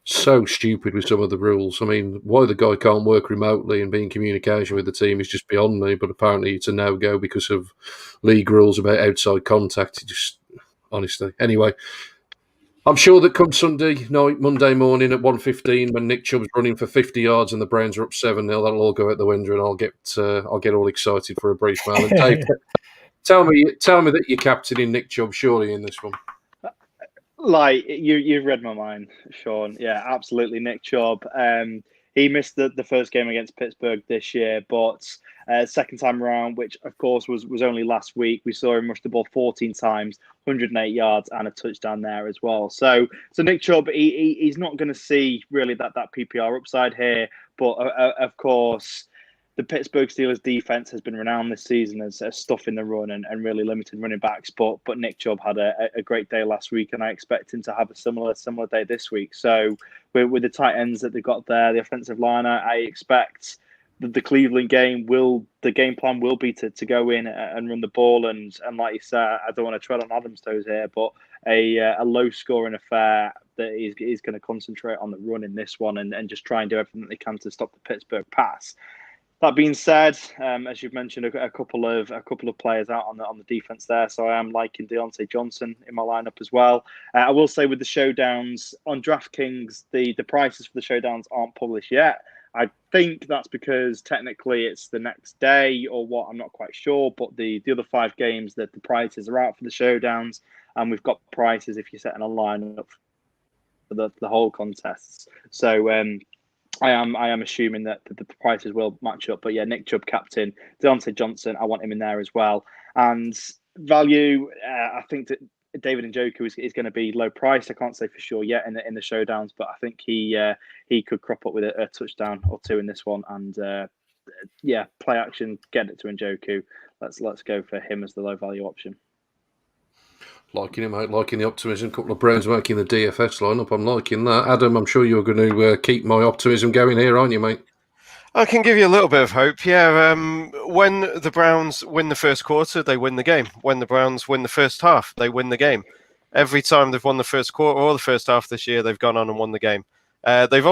so stupid with some of the rules. I mean, why the guy can't work remotely and be in communication with the team is just beyond me, but apparently it's a no-go because of league rules about outside contact. Just honestly. Anyway, I'm sure that come Sunday night, Monday morning at 1:15, when Nick Chubb's running for 50 yards and the Browns are up 7-0, that'll all go out the window and I'll get all excited for a brief moment. Dave, tell me that you're captaining Nick Chubb surely in this one. Like you've read my mind, Shaun. Yeah, absolutely. Nick Chubb. He missed the first game against Pittsburgh this year, but second time around, which of course was only last week, we saw him rush the ball 14 times, 108 yards, and a touchdown there as well. So Nick Chubb, he's not going to see really that PPR upside here, but of course, the Pittsburgh Steelers defense has been renowned this season as stuffing the run and really limiting running backs. But Nick Chubb had a great day last week, and I expect him to have a similar day this week. So with the tight ends that they got there, the offensive line, I expect the Cleveland game the game plan will be to go in and run the ball. And like you said, I don't want to tread on Adam's toes here, but a low scoring affair that is going to concentrate on the run in this one and just try and do everything that they can to stop the Pittsburgh pass. That being said, as you've mentioned, a couple of players out on the defense there, so I am liking Deontay Johnson in my lineup as well. I will say with the showdowns on DraftKings, the prices for the showdowns aren't published yet. I think that's because technically it's the next day or what, I'm not quite sure. But the other 5 games, that the prices are out for the showdowns, and we've got prices if you're setting a lineup for the whole contests. So I am assuming that the prices will match up. But yeah, Nick Chubb captain, Deontay Johnson, I want him in there as well. And value, I think that David Njoku is going to be low priced. I can't say for sure yet in the showdowns, but I think he could crop up with a touchdown or 2 in this one. And play action, get it to Njoku. Let's go for him as the low value option. Liking him, mate. Liking the optimism. A couple of Browns making the DFS lineup. I'm liking that. Adam, I'm sure you're going to keep my optimism going here, aren't you, mate? I can give you a little bit of hope. Yeah, when the Browns win the first quarter, they win the game. When the Browns win the first half, they win the game. Every time they've won the first quarter or the first half this year, they've gone on and won the game. They've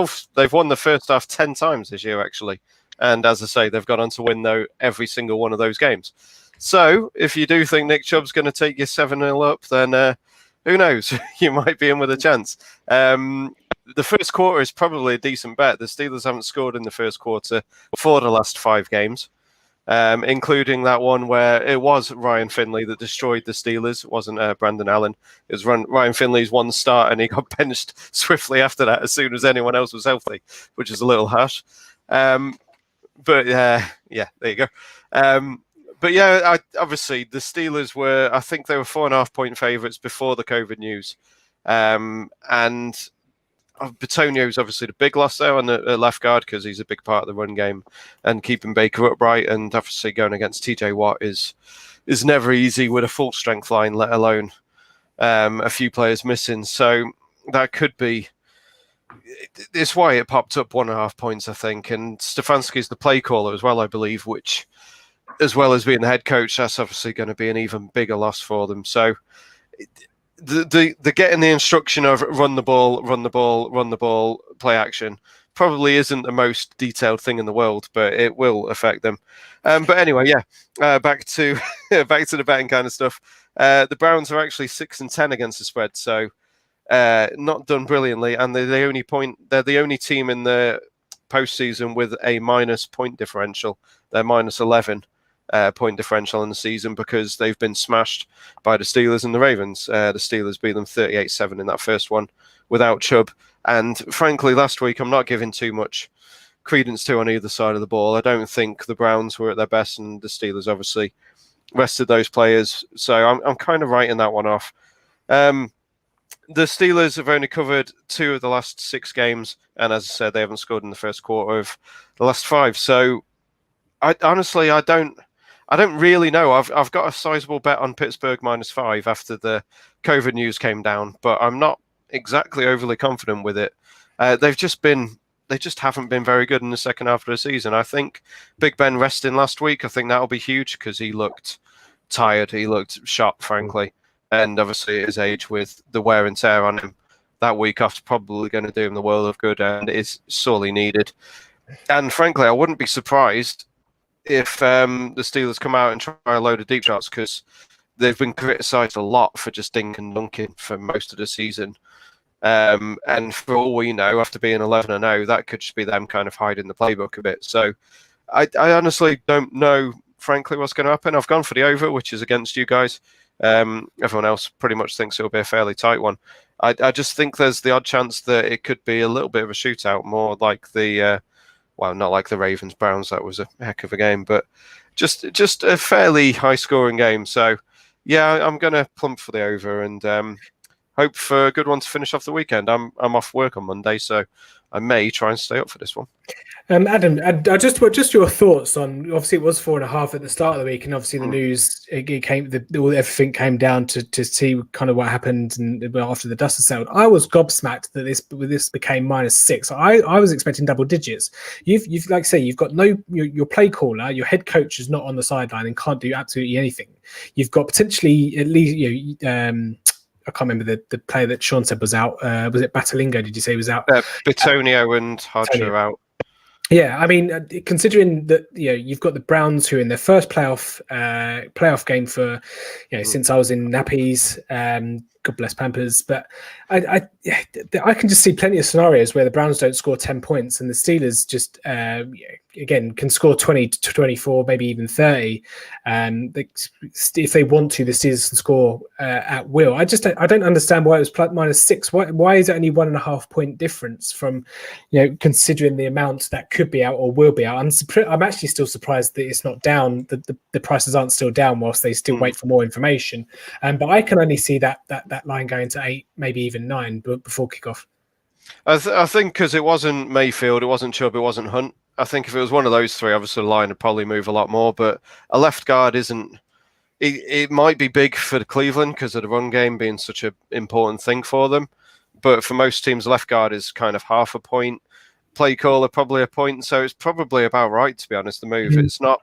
won the first half 10 times this year, actually. And as I say, they've gone on to win every single one of those games. So if you do think Nick Chubb's going to take you 7-0 up, then who knows? You might be in with a chance. The first quarter is probably a decent bet. The Steelers haven't scored in the first quarter for the last 5 games, including that one where it was Ryan Finley that destroyed the Steelers. It wasn't Brandon Allen. It was Ryan Finley's one start, and he got benched swiftly after that as soon as anyone else was healthy, which is a little harsh. But there you go. But yeah, obviously the Steelers were, I think they were 4.5-point favourites before the COVID news. And Batonio's obviously the big loss there on the left guard because he's a big part of the run game and keeping Baker upright. And obviously going against TJ Watt is never easy with a full strength line, let alone a few players missing. So that could be. It's why it popped up 1.5 points, I think. And Stefanski's the play caller as well, I believe, which, as well as being the head coach, that's obviously going to be an even bigger loss for them. So the getting the instruction of run the ball, play action probably isn't the most detailed thing in the world, but it will affect them. But anyway, back to the betting kind of stuff. The Browns are actually 6-10 against the spread, so not done brilliantly, and they're the only team in the postseason with a minus point differential. They're minus 11 point differential in the season because they've been smashed by the Steelers and the Ravens. The Steelers beat them 38-7 in that first one without Chubb. And frankly, last week I'm not giving too much credence to on either side of the ball. I don't think the Browns were at their best, and the Steelers obviously rested those players. So I'm kind of writing that one off. The Steelers have only covered 2 of the last 6 games, and as I said, they haven't scored in the first quarter of the last 5. So, I don't really know. I've got a sizable bet on Pittsburgh -5 after the COVID news came down, but I'm not exactly overly confident with it. They just haven't been very good in the second half of the season. I think Big Ben resting last week, I think that'll be huge because he looked tired. He looked shot, frankly. And obviously at his age, with the wear and tear on him, that week off is probably going to do him the world of good, and it is sorely needed. And frankly, I wouldn't be surprised if the Steelers come out and try a load of deep shots, because they've been criticised a lot for just dink and dunking for most of the season. And for all we know, after being 11-0, that could just be them kind of hiding the playbook a bit. So I honestly don't know, frankly, what's going to happen. I've gone for the over, which is against you guys. Everyone else pretty much thinks it'll be a fairly tight one. I just think there's the odd chance that it could be a little bit of a shootout, more like the not like the Ravens Browns. That was a heck of a game, but just a fairly high scoring game. So yeah, I'm gonna plump for the over and hope for a good one to finish off the weekend. I'm off work on Monday, so I may try and stay up for this one. Adam, just your thoughts on, obviously it was 4.5 at the start of the week, and obviously the news everything came down to see kind of what happened, and after the dust had settled, I was gobsmacked that this became -6. I was expecting double digits. You've like I say, you've got your play caller, your head coach is not on the sideline and can't do absolutely anything. You've got potentially at least I can't remember the player that Shaun said was out. Was it Batalingo? Did you say was out? Bitonio and Hodge are out. Yeah, I mean, considering that you've got the Browns, who in their first playoff game for since I was in nappies. God bless Pampers, but I can just see plenty of scenarios where the Browns don't score 10 points and the Steelers just again can score 20 to 24, maybe even 30. If they want to, the Steelers can score at will. I don't understand why it was -6. Why is it only 1.5 point difference from considering the amount that could be out or will be out? I'm actually still surprised that it's not down. The prices aren't still down whilst they still wait for more information. But I can only see that line going to 8, maybe even 9 before kickoff. I think because it wasn't Mayfield, it wasn't Chubb, it wasn't Hunt. I think if it was one of those three, obviously the line would probably move a lot more. But a left guard isn't. It might be big for Cleveland because of the run game being such an important thing for them. But for most teams, left guard is kind of half a point. Play caller probably a point. So it's probably about right, to be honest. The move it's not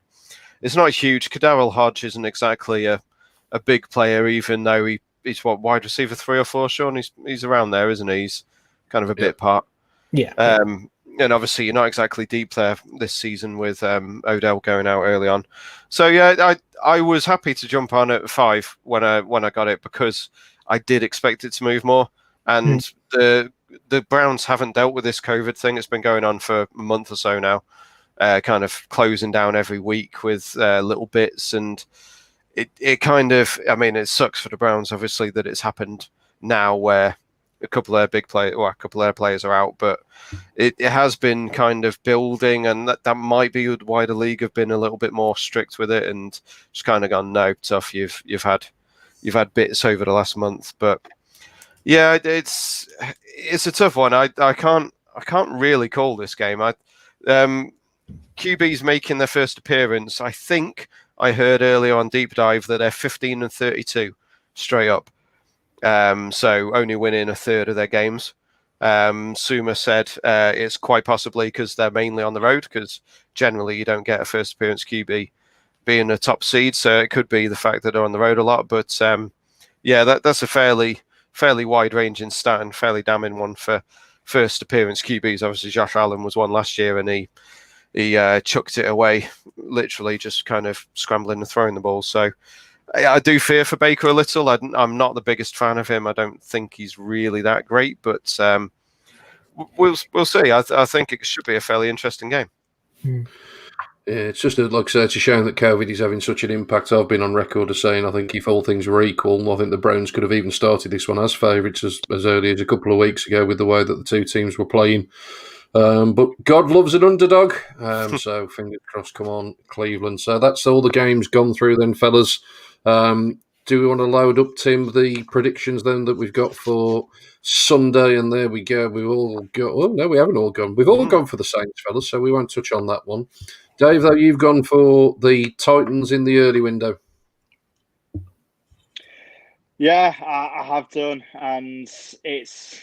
huge. Kadarrell Hodge isn't exactly a big player, even though he's wide receiver 3 or 4. Shaun, he's around there, isn't he? He's kind of a bit part. Yeah. And obviously you're not exactly deep there this season with Odell going out early on. So yeah, I was happy to jump on at 5 when I got it because I did expect it to move more. And the Browns haven't dealt with this COVID thing. It's been going on for a month or so now, kind of closing down every week with little bits. And it kind of, I mean, it sucks for the Browns, obviously, that it's happened now where a couple of their players are out, but it has been kind of building, and that might be why the league have been a little bit more strict with it and just kind of gone, no, tough. You've had bits over the last month, but yeah, it's a tough one. I can't really call this game. QB's making their first appearance. I think I heard earlier on Deep Dive that they're 15-32 straight up. So only winning a third of their games. Suma said it's quite possibly because they're mainly on the road, because generally you don't get a first appearance QB being a top seed. So it could be the fact that they're on the road a lot. But yeah, that's a fairly wide ranging stat and fairly damning one for first appearance QBs. Obviously, Josh Allen was one last year and he chucked it away, literally just kind of scrambling and throwing the ball. So I do fear for Baker a little. I'm not the biggest fan of him. I don't think he's really that great, but we'll see. I think it should be a fairly interesting game. Yeah, it's just like I say, it's a shame that COVID is having such an impact. I've been on record as saying I think if all things were equal, I think the Browns could have even started this one as favourites as early as a couple of weeks ago with the way that the two teams were playing. But God loves an underdog, so fingers crossed. Come on, Cleveland. So that's all the games gone through then, fellas. Do we want to load up, Tim, the predictions then that we've got for Sunday? And there we go. We've all got. Oh no, we haven't all gone. We've all gone for the Saints, fellas. So we won't touch on that one. Dave, though, you've gone for the Titans in the early window. Yeah, I have done, and it's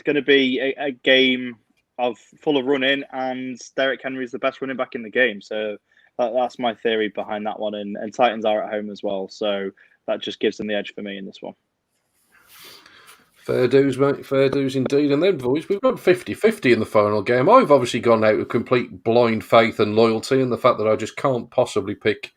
going to be a game of full of running, and Derrick Henry is the best running back in the game. So that's my theory behind that one. And Titans are at home as well, so that just gives them the edge for me in this one. Fair dues, mate. Fair dues indeed. And then, boys, we've got 50-50 in the final game. I've obviously gone out with complete blind faith and loyalty and the fact that I just can't possibly pick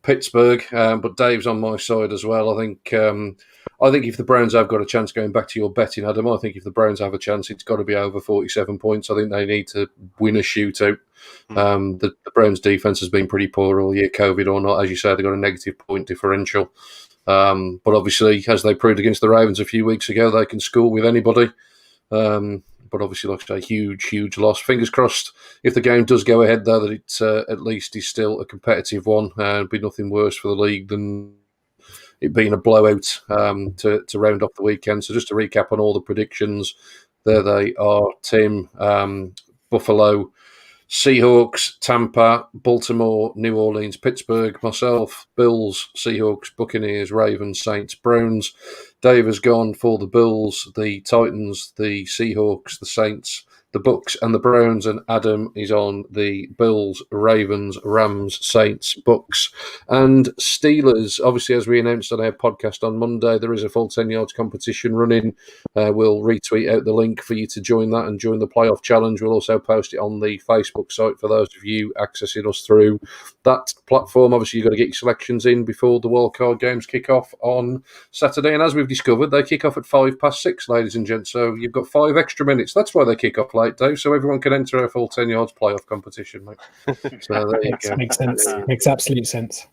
Pittsburgh. But Dave's on my side as well. I think if the Browns have got a chance, going back to your betting, Adam, I think if the Browns have a chance, it's got to be over 47 points. I think they need to win a shootout. The Browns' defence has been pretty poor all year, COVID or not. As you say, they've got a negative point differential. But obviously, as they proved against the Ravens a few weeks ago, they can score with anybody. But obviously, like I say, huge loss. Fingers crossed if the game does go ahead, though, that it at least is still a competitive one. It'd be nothing worse for the league than it being a blowout to round off the weekend. So just to recap on all the predictions, there they are, Tim. Buffalo, Seahawks, Tampa, Baltimore, New Orleans, Pittsburgh, myself, Bills, Seahawks, Buccaneers, Ravens, Saints, Browns. Dave has gone for the Bills, the Titans, the Seahawks, the Saints, the Bucks and the Browns, and Adam is on the Bills, Ravens, Rams, Saints, Bucks and Steelers. Obviously, as we announced on our podcast on Monday, there is a full 10 yards competition running. We'll retweet out the link for you to join that and join the playoff challenge. We'll also post it on the Facebook site for those of you accessing us through that platform. Obviously, you've got to get your selections in before the wildcard games kick off on Saturday. And as we've discovered, they kick off at 6:05, ladies and gents. So you've got 5 extra minutes. That's why they kick off late, Dave, so everyone can enter a full 10 yards playoff competition, mate. So there you go. Makes sense. Makes absolute sense.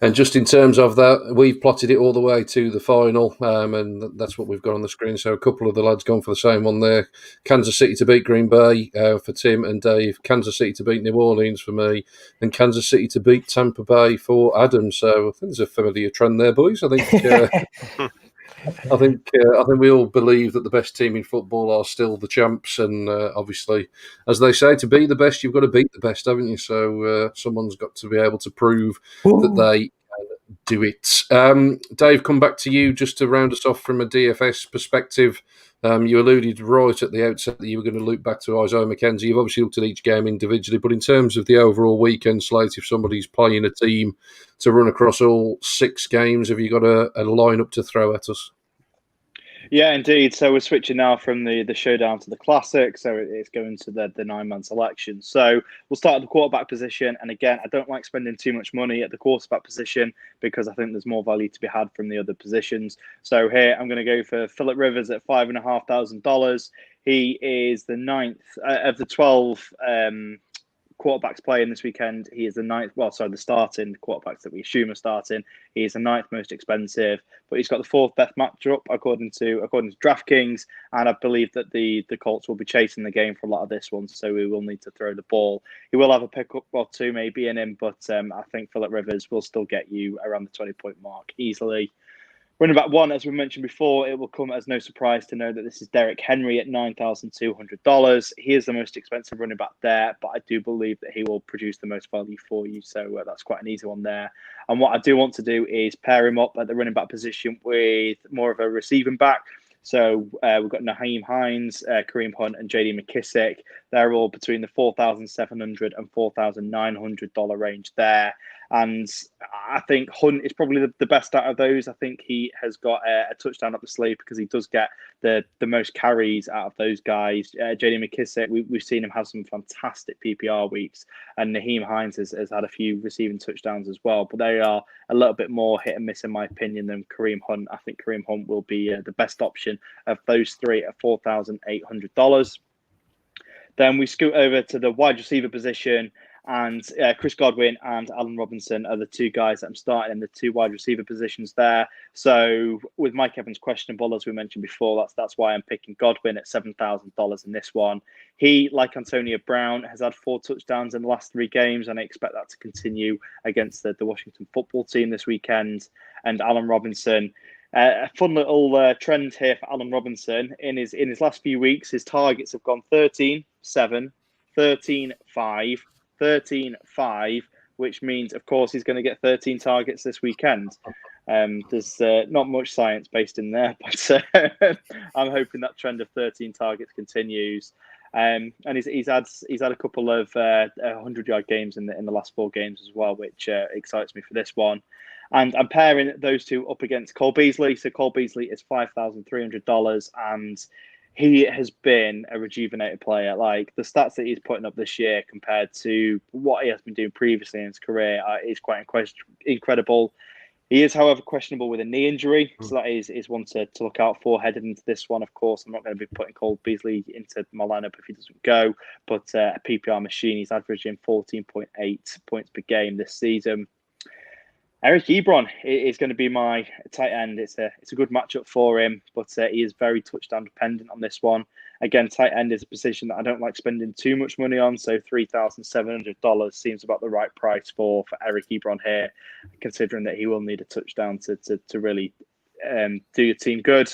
And just in terms of that, we've plotted it all the way to the final, and that's what we've got on the screen. So a couple of the lads gone for the same one there. Kansas City to beat Green Bay for Tim and Dave. Kansas City to beat New Orleans for me. And Kansas City to beat Tampa Bay for Adam. So I think there's a familiar trend there, boys. I think... I think we all believe that the best team in football are still the champs, and obviously, as they say, to be the best, you've got to beat the best, haven't you? So someone's got to be able to prove that they can do it. Dave, come back to you just to round us off from a DFS perspective. You alluded right at the outset that you were going to look back to Isaiah McKenzie. You've obviously looked at each game individually, but in terms of the overall weekend slate, if somebody's playing a team to run across all 6 games, have you got a lineup to throw at us? Yeah, indeed. So we're switching now from the showdown to the classic. So it's going to the 9-man selection. So we'll start at the quarterback position. And again, I don't like spending too much money at the quarterback position because I think there's more value to be had from the other positions. So here I'm going to go for Phillip Rivers at $5,500. He is the 9th of the 12 quarterbacks playing this weekend. He is the 9th. Well, sorry, the starting quarterbacks that we assume are starting. He is the 9th most expensive, but he's got the 4th best matchup according to DraftKings. And I believe that the Colts will be chasing the game for a lot of this one, so we will need to throw the ball. He will have a pickup or two maybe in him, but I think Phillip Rivers will still get you around the 20-point mark easily. Running back 1, as we mentioned before, it will come as no surprise to know that this is Derrick Henry at $9,200. He is the most expensive running back there, but I do believe that he will produce the most value for you. So that's quite an easy one there. And what I do want to do is pair him up at the running back position with more of a receiving back. So we've got Nyheim Hines, Kareem Hunt, and J.D. Mckissack. They're all between the $4,700 and $4,900 range there. And I think Hunt is probably the best out of those. I think he has got a touchdown up the sleeve because he does get the most carries out of those guys. JD Mckissack, we've seen him have some fantastic PPR weeks, and Nyheim Hines has had a few receiving touchdowns as well. But they are a little bit more hit and miss, in my opinion, than Kareem Hunt. I think Kareem Hunt will be the best option of those three at $4,800. Then we scoot over to the wide receiver position, and Chris Godwin and Allen Robinson are the two guys that I'm starting in the two wide receiver positions there. So with Mike Evans questionable, as we mentioned before, that's why I'm picking Godwin at $7,000 in this one. He, like Antonio Brown, has had 4 touchdowns in the last 3 games, and I expect that to continue against the Washington football team this weekend. And Allen Robinson, a fun little trend here for Allen Robinson. In his last few weeks, his targets have gone 13-7, 13-5, 13-5, which means, of course, he's going to get 13 targets this weekend. There's not much science based in there, but I'm hoping that trend of 13 targets continues. And he's had a couple of 100-yard games in the last 4 games as well, which excites me for this one. And I'm pairing those two up against Cole Beasley. So Cole Beasley is $5,300, and he has been a rejuvenated player. Like, the stats that he's putting up this year compared to what he has been doing previously in his career is quite incredible. He is, however, questionable with a knee injury, so that is one to look out for headed into this one. Of course, I'm not going to be putting Cole Beasley into my lineup if he doesn't go, but a PPR machine, he's averaging 14.8 points per game this season. Eric Ibron is going to be my tight end. It's a good matchup for him, but he is very touchdown dependent on this one. Again, tight end is a position that I don't like spending too much money on, so $3,700 seems about the right price for Eric Ibron here, considering that he will need a touchdown to really do your team good.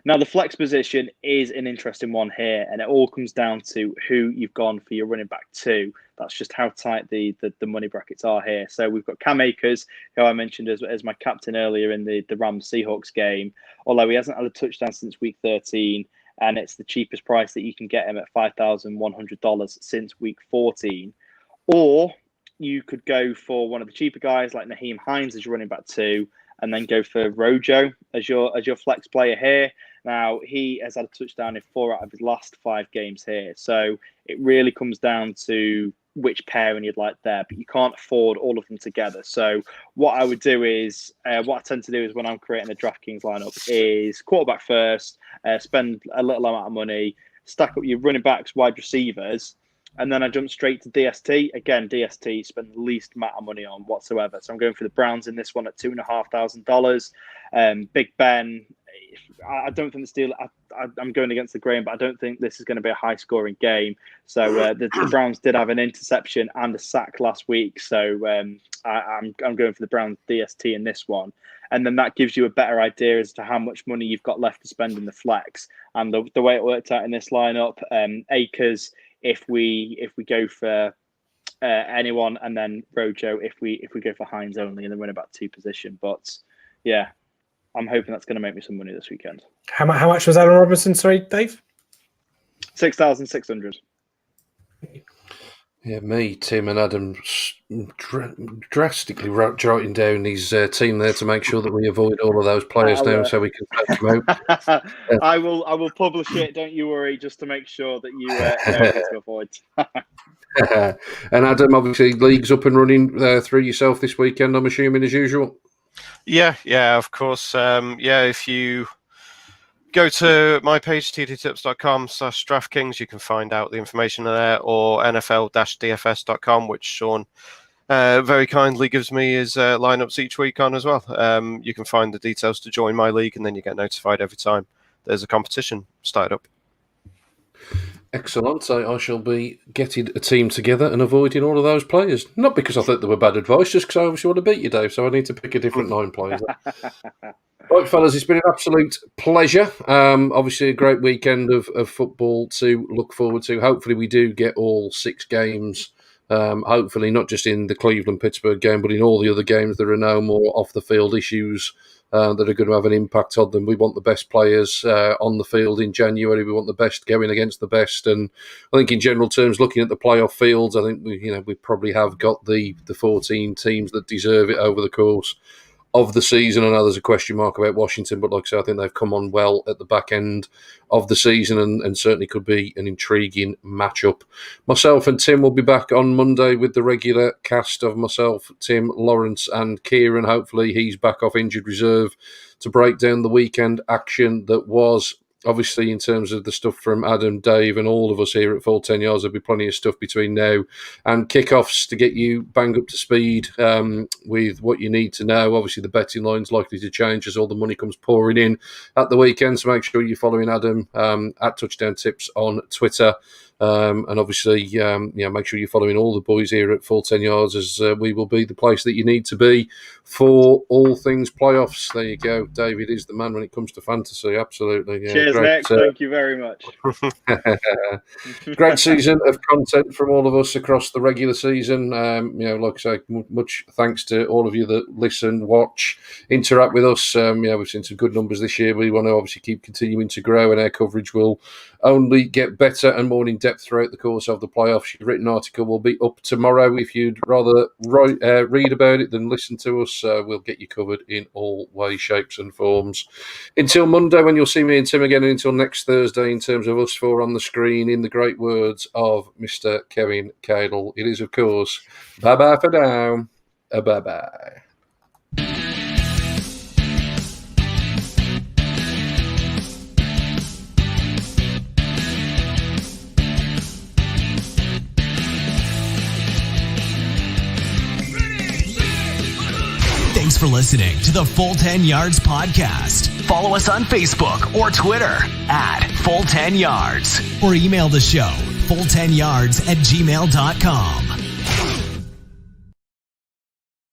Now, the flex position is an interesting one here, and it all comes down to who you've gone for your running back 2. That's just how tight the money brackets are here. So we've got Cam Akers, who I mentioned as my captain earlier in the Rams-Seahawks game, although he hasn't had a touchdown since week 13, and it's the cheapest price that you can get him at $5,100 since week 14. Or you could go for one of the cheaper guys like Nyheim Hines as your running back 2, and then go for Rojo as your flex player here. Now, he has had a touchdown in 4 out of his last 5 games here. So it really comes down to which pairing you'd like there, but you can't afford all of them together. So what I would do is, what I tend to do is when I'm creating a DraftKings lineup is quarterback first, spend a little amount of money, stack up your running backs, wide receivers, and then I jump straight to DST. Again, DST, spend the least amount of money on whatsoever. So I'm going for the Browns in this one at $2,500. Big Ben, I don't think the Steelers, I'm going against the grain, but I don't think this is going to be a high-scoring game. So the Browns did have an interception and a sack last week. So I'm going for the Browns DST in this one. And then that gives you a better idea as to how much money you've got left to spend in the flex. And the way it worked out in this lineup, Akers, if we go for anyone, and then Rojo if we go for Hines only, and then run about 2 position. But yeah, I'm hoping that's going to make me some money this weekend. How much was Allen Robinson? Sorry, Dave. 6,600. Yeah, me, Tim, and Adam drastically jotting down his team there to make sure that we avoid all of those players now, so we can catch them out. I will publish it. Don't you worry, just to make sure that you know who to avoid. And Adam, obviously, league's up and running through yourself this weekend, I'm assuming, as usual. Yeah, of course. If you go to my page, tdtips.com/DraftKings, you can find out the information there, or NFL-DFS.com, which Shaun very kindly gives me his lineups each week on as well. You can find the details to join my league, and then you get notified every time there's a competition started up. Excellent. I shall be getting a team together and avoiding all of those players. Not because I thought they were bad advice, just because I obviously want to beat you, Dave, so I need to pick a different 9 players. Right, fellas, it's been an absolute pleasure. Obviously, a great weekend of football to look forward to. Hopefully, we do get all 6 games Hopefully not just in the Cleveland-Pittsburgh game, but in all the other games there are no more off-the-field issues that are going to have an impact on them. We want the best players on the field in January. We want the best going against the best. And I think in general terms, looking at the playoff fields, I think we probably have got the 14 teams that deserve it over the course of the season. I know there's a question mark about Washington, but like I say, I think they've come on well at the back end of the season and certainly could be an intriguing matchup. Myself and Tim will be back on Monday with the regular cast of myself, Tim, Lawrence and Kieran. Hopefully he's back off injured reserve to break down the weekend action that was. Obviously, in terms of the stuff from Adam, Dave, and all of us here at Full 10 Yards, there'll be plenty of stuff between now and kickoffs to get you bang up to speed with what you need to know. Obviously, the betting line's likely to change as all the money comes pouring in at the weekend, so make sure you're following Adam at Touchdown Tips on Twitter. And obviously, make sure you're following all the boys here at Full 10 Yards, as we will be the place that you need to be for all things playoffs. There you go. David is the man when it comes to fantasy. Absolutely. Yeah, cheers, Nick. Thank you very much. Great season of content from all of us across the regular season. Like I say, much thanks to all of you that listen, watch, interact with us. We've seen some good numbers this year. We want to obviously keep continuing to grow, and our coverage will only get better and more in depth throughout the course of the playoffs. Your written article will be up tomorrow. If you'd rather read about it than listen to us, we'll get you covered in all ways, shapes and forms. Until Monday, when you'll see me and Tim again, and until next Thursday, in terms of us four on the screen, in the great words of Mr. Kevin Cadle, it is, of course, bye-bye for now. Bye-bye. Thanks for listening to the Full 10 Yards podcast. Follow us on Facebook or Twitter at Full 10 Yards, or email the show full10yards@gmail.com.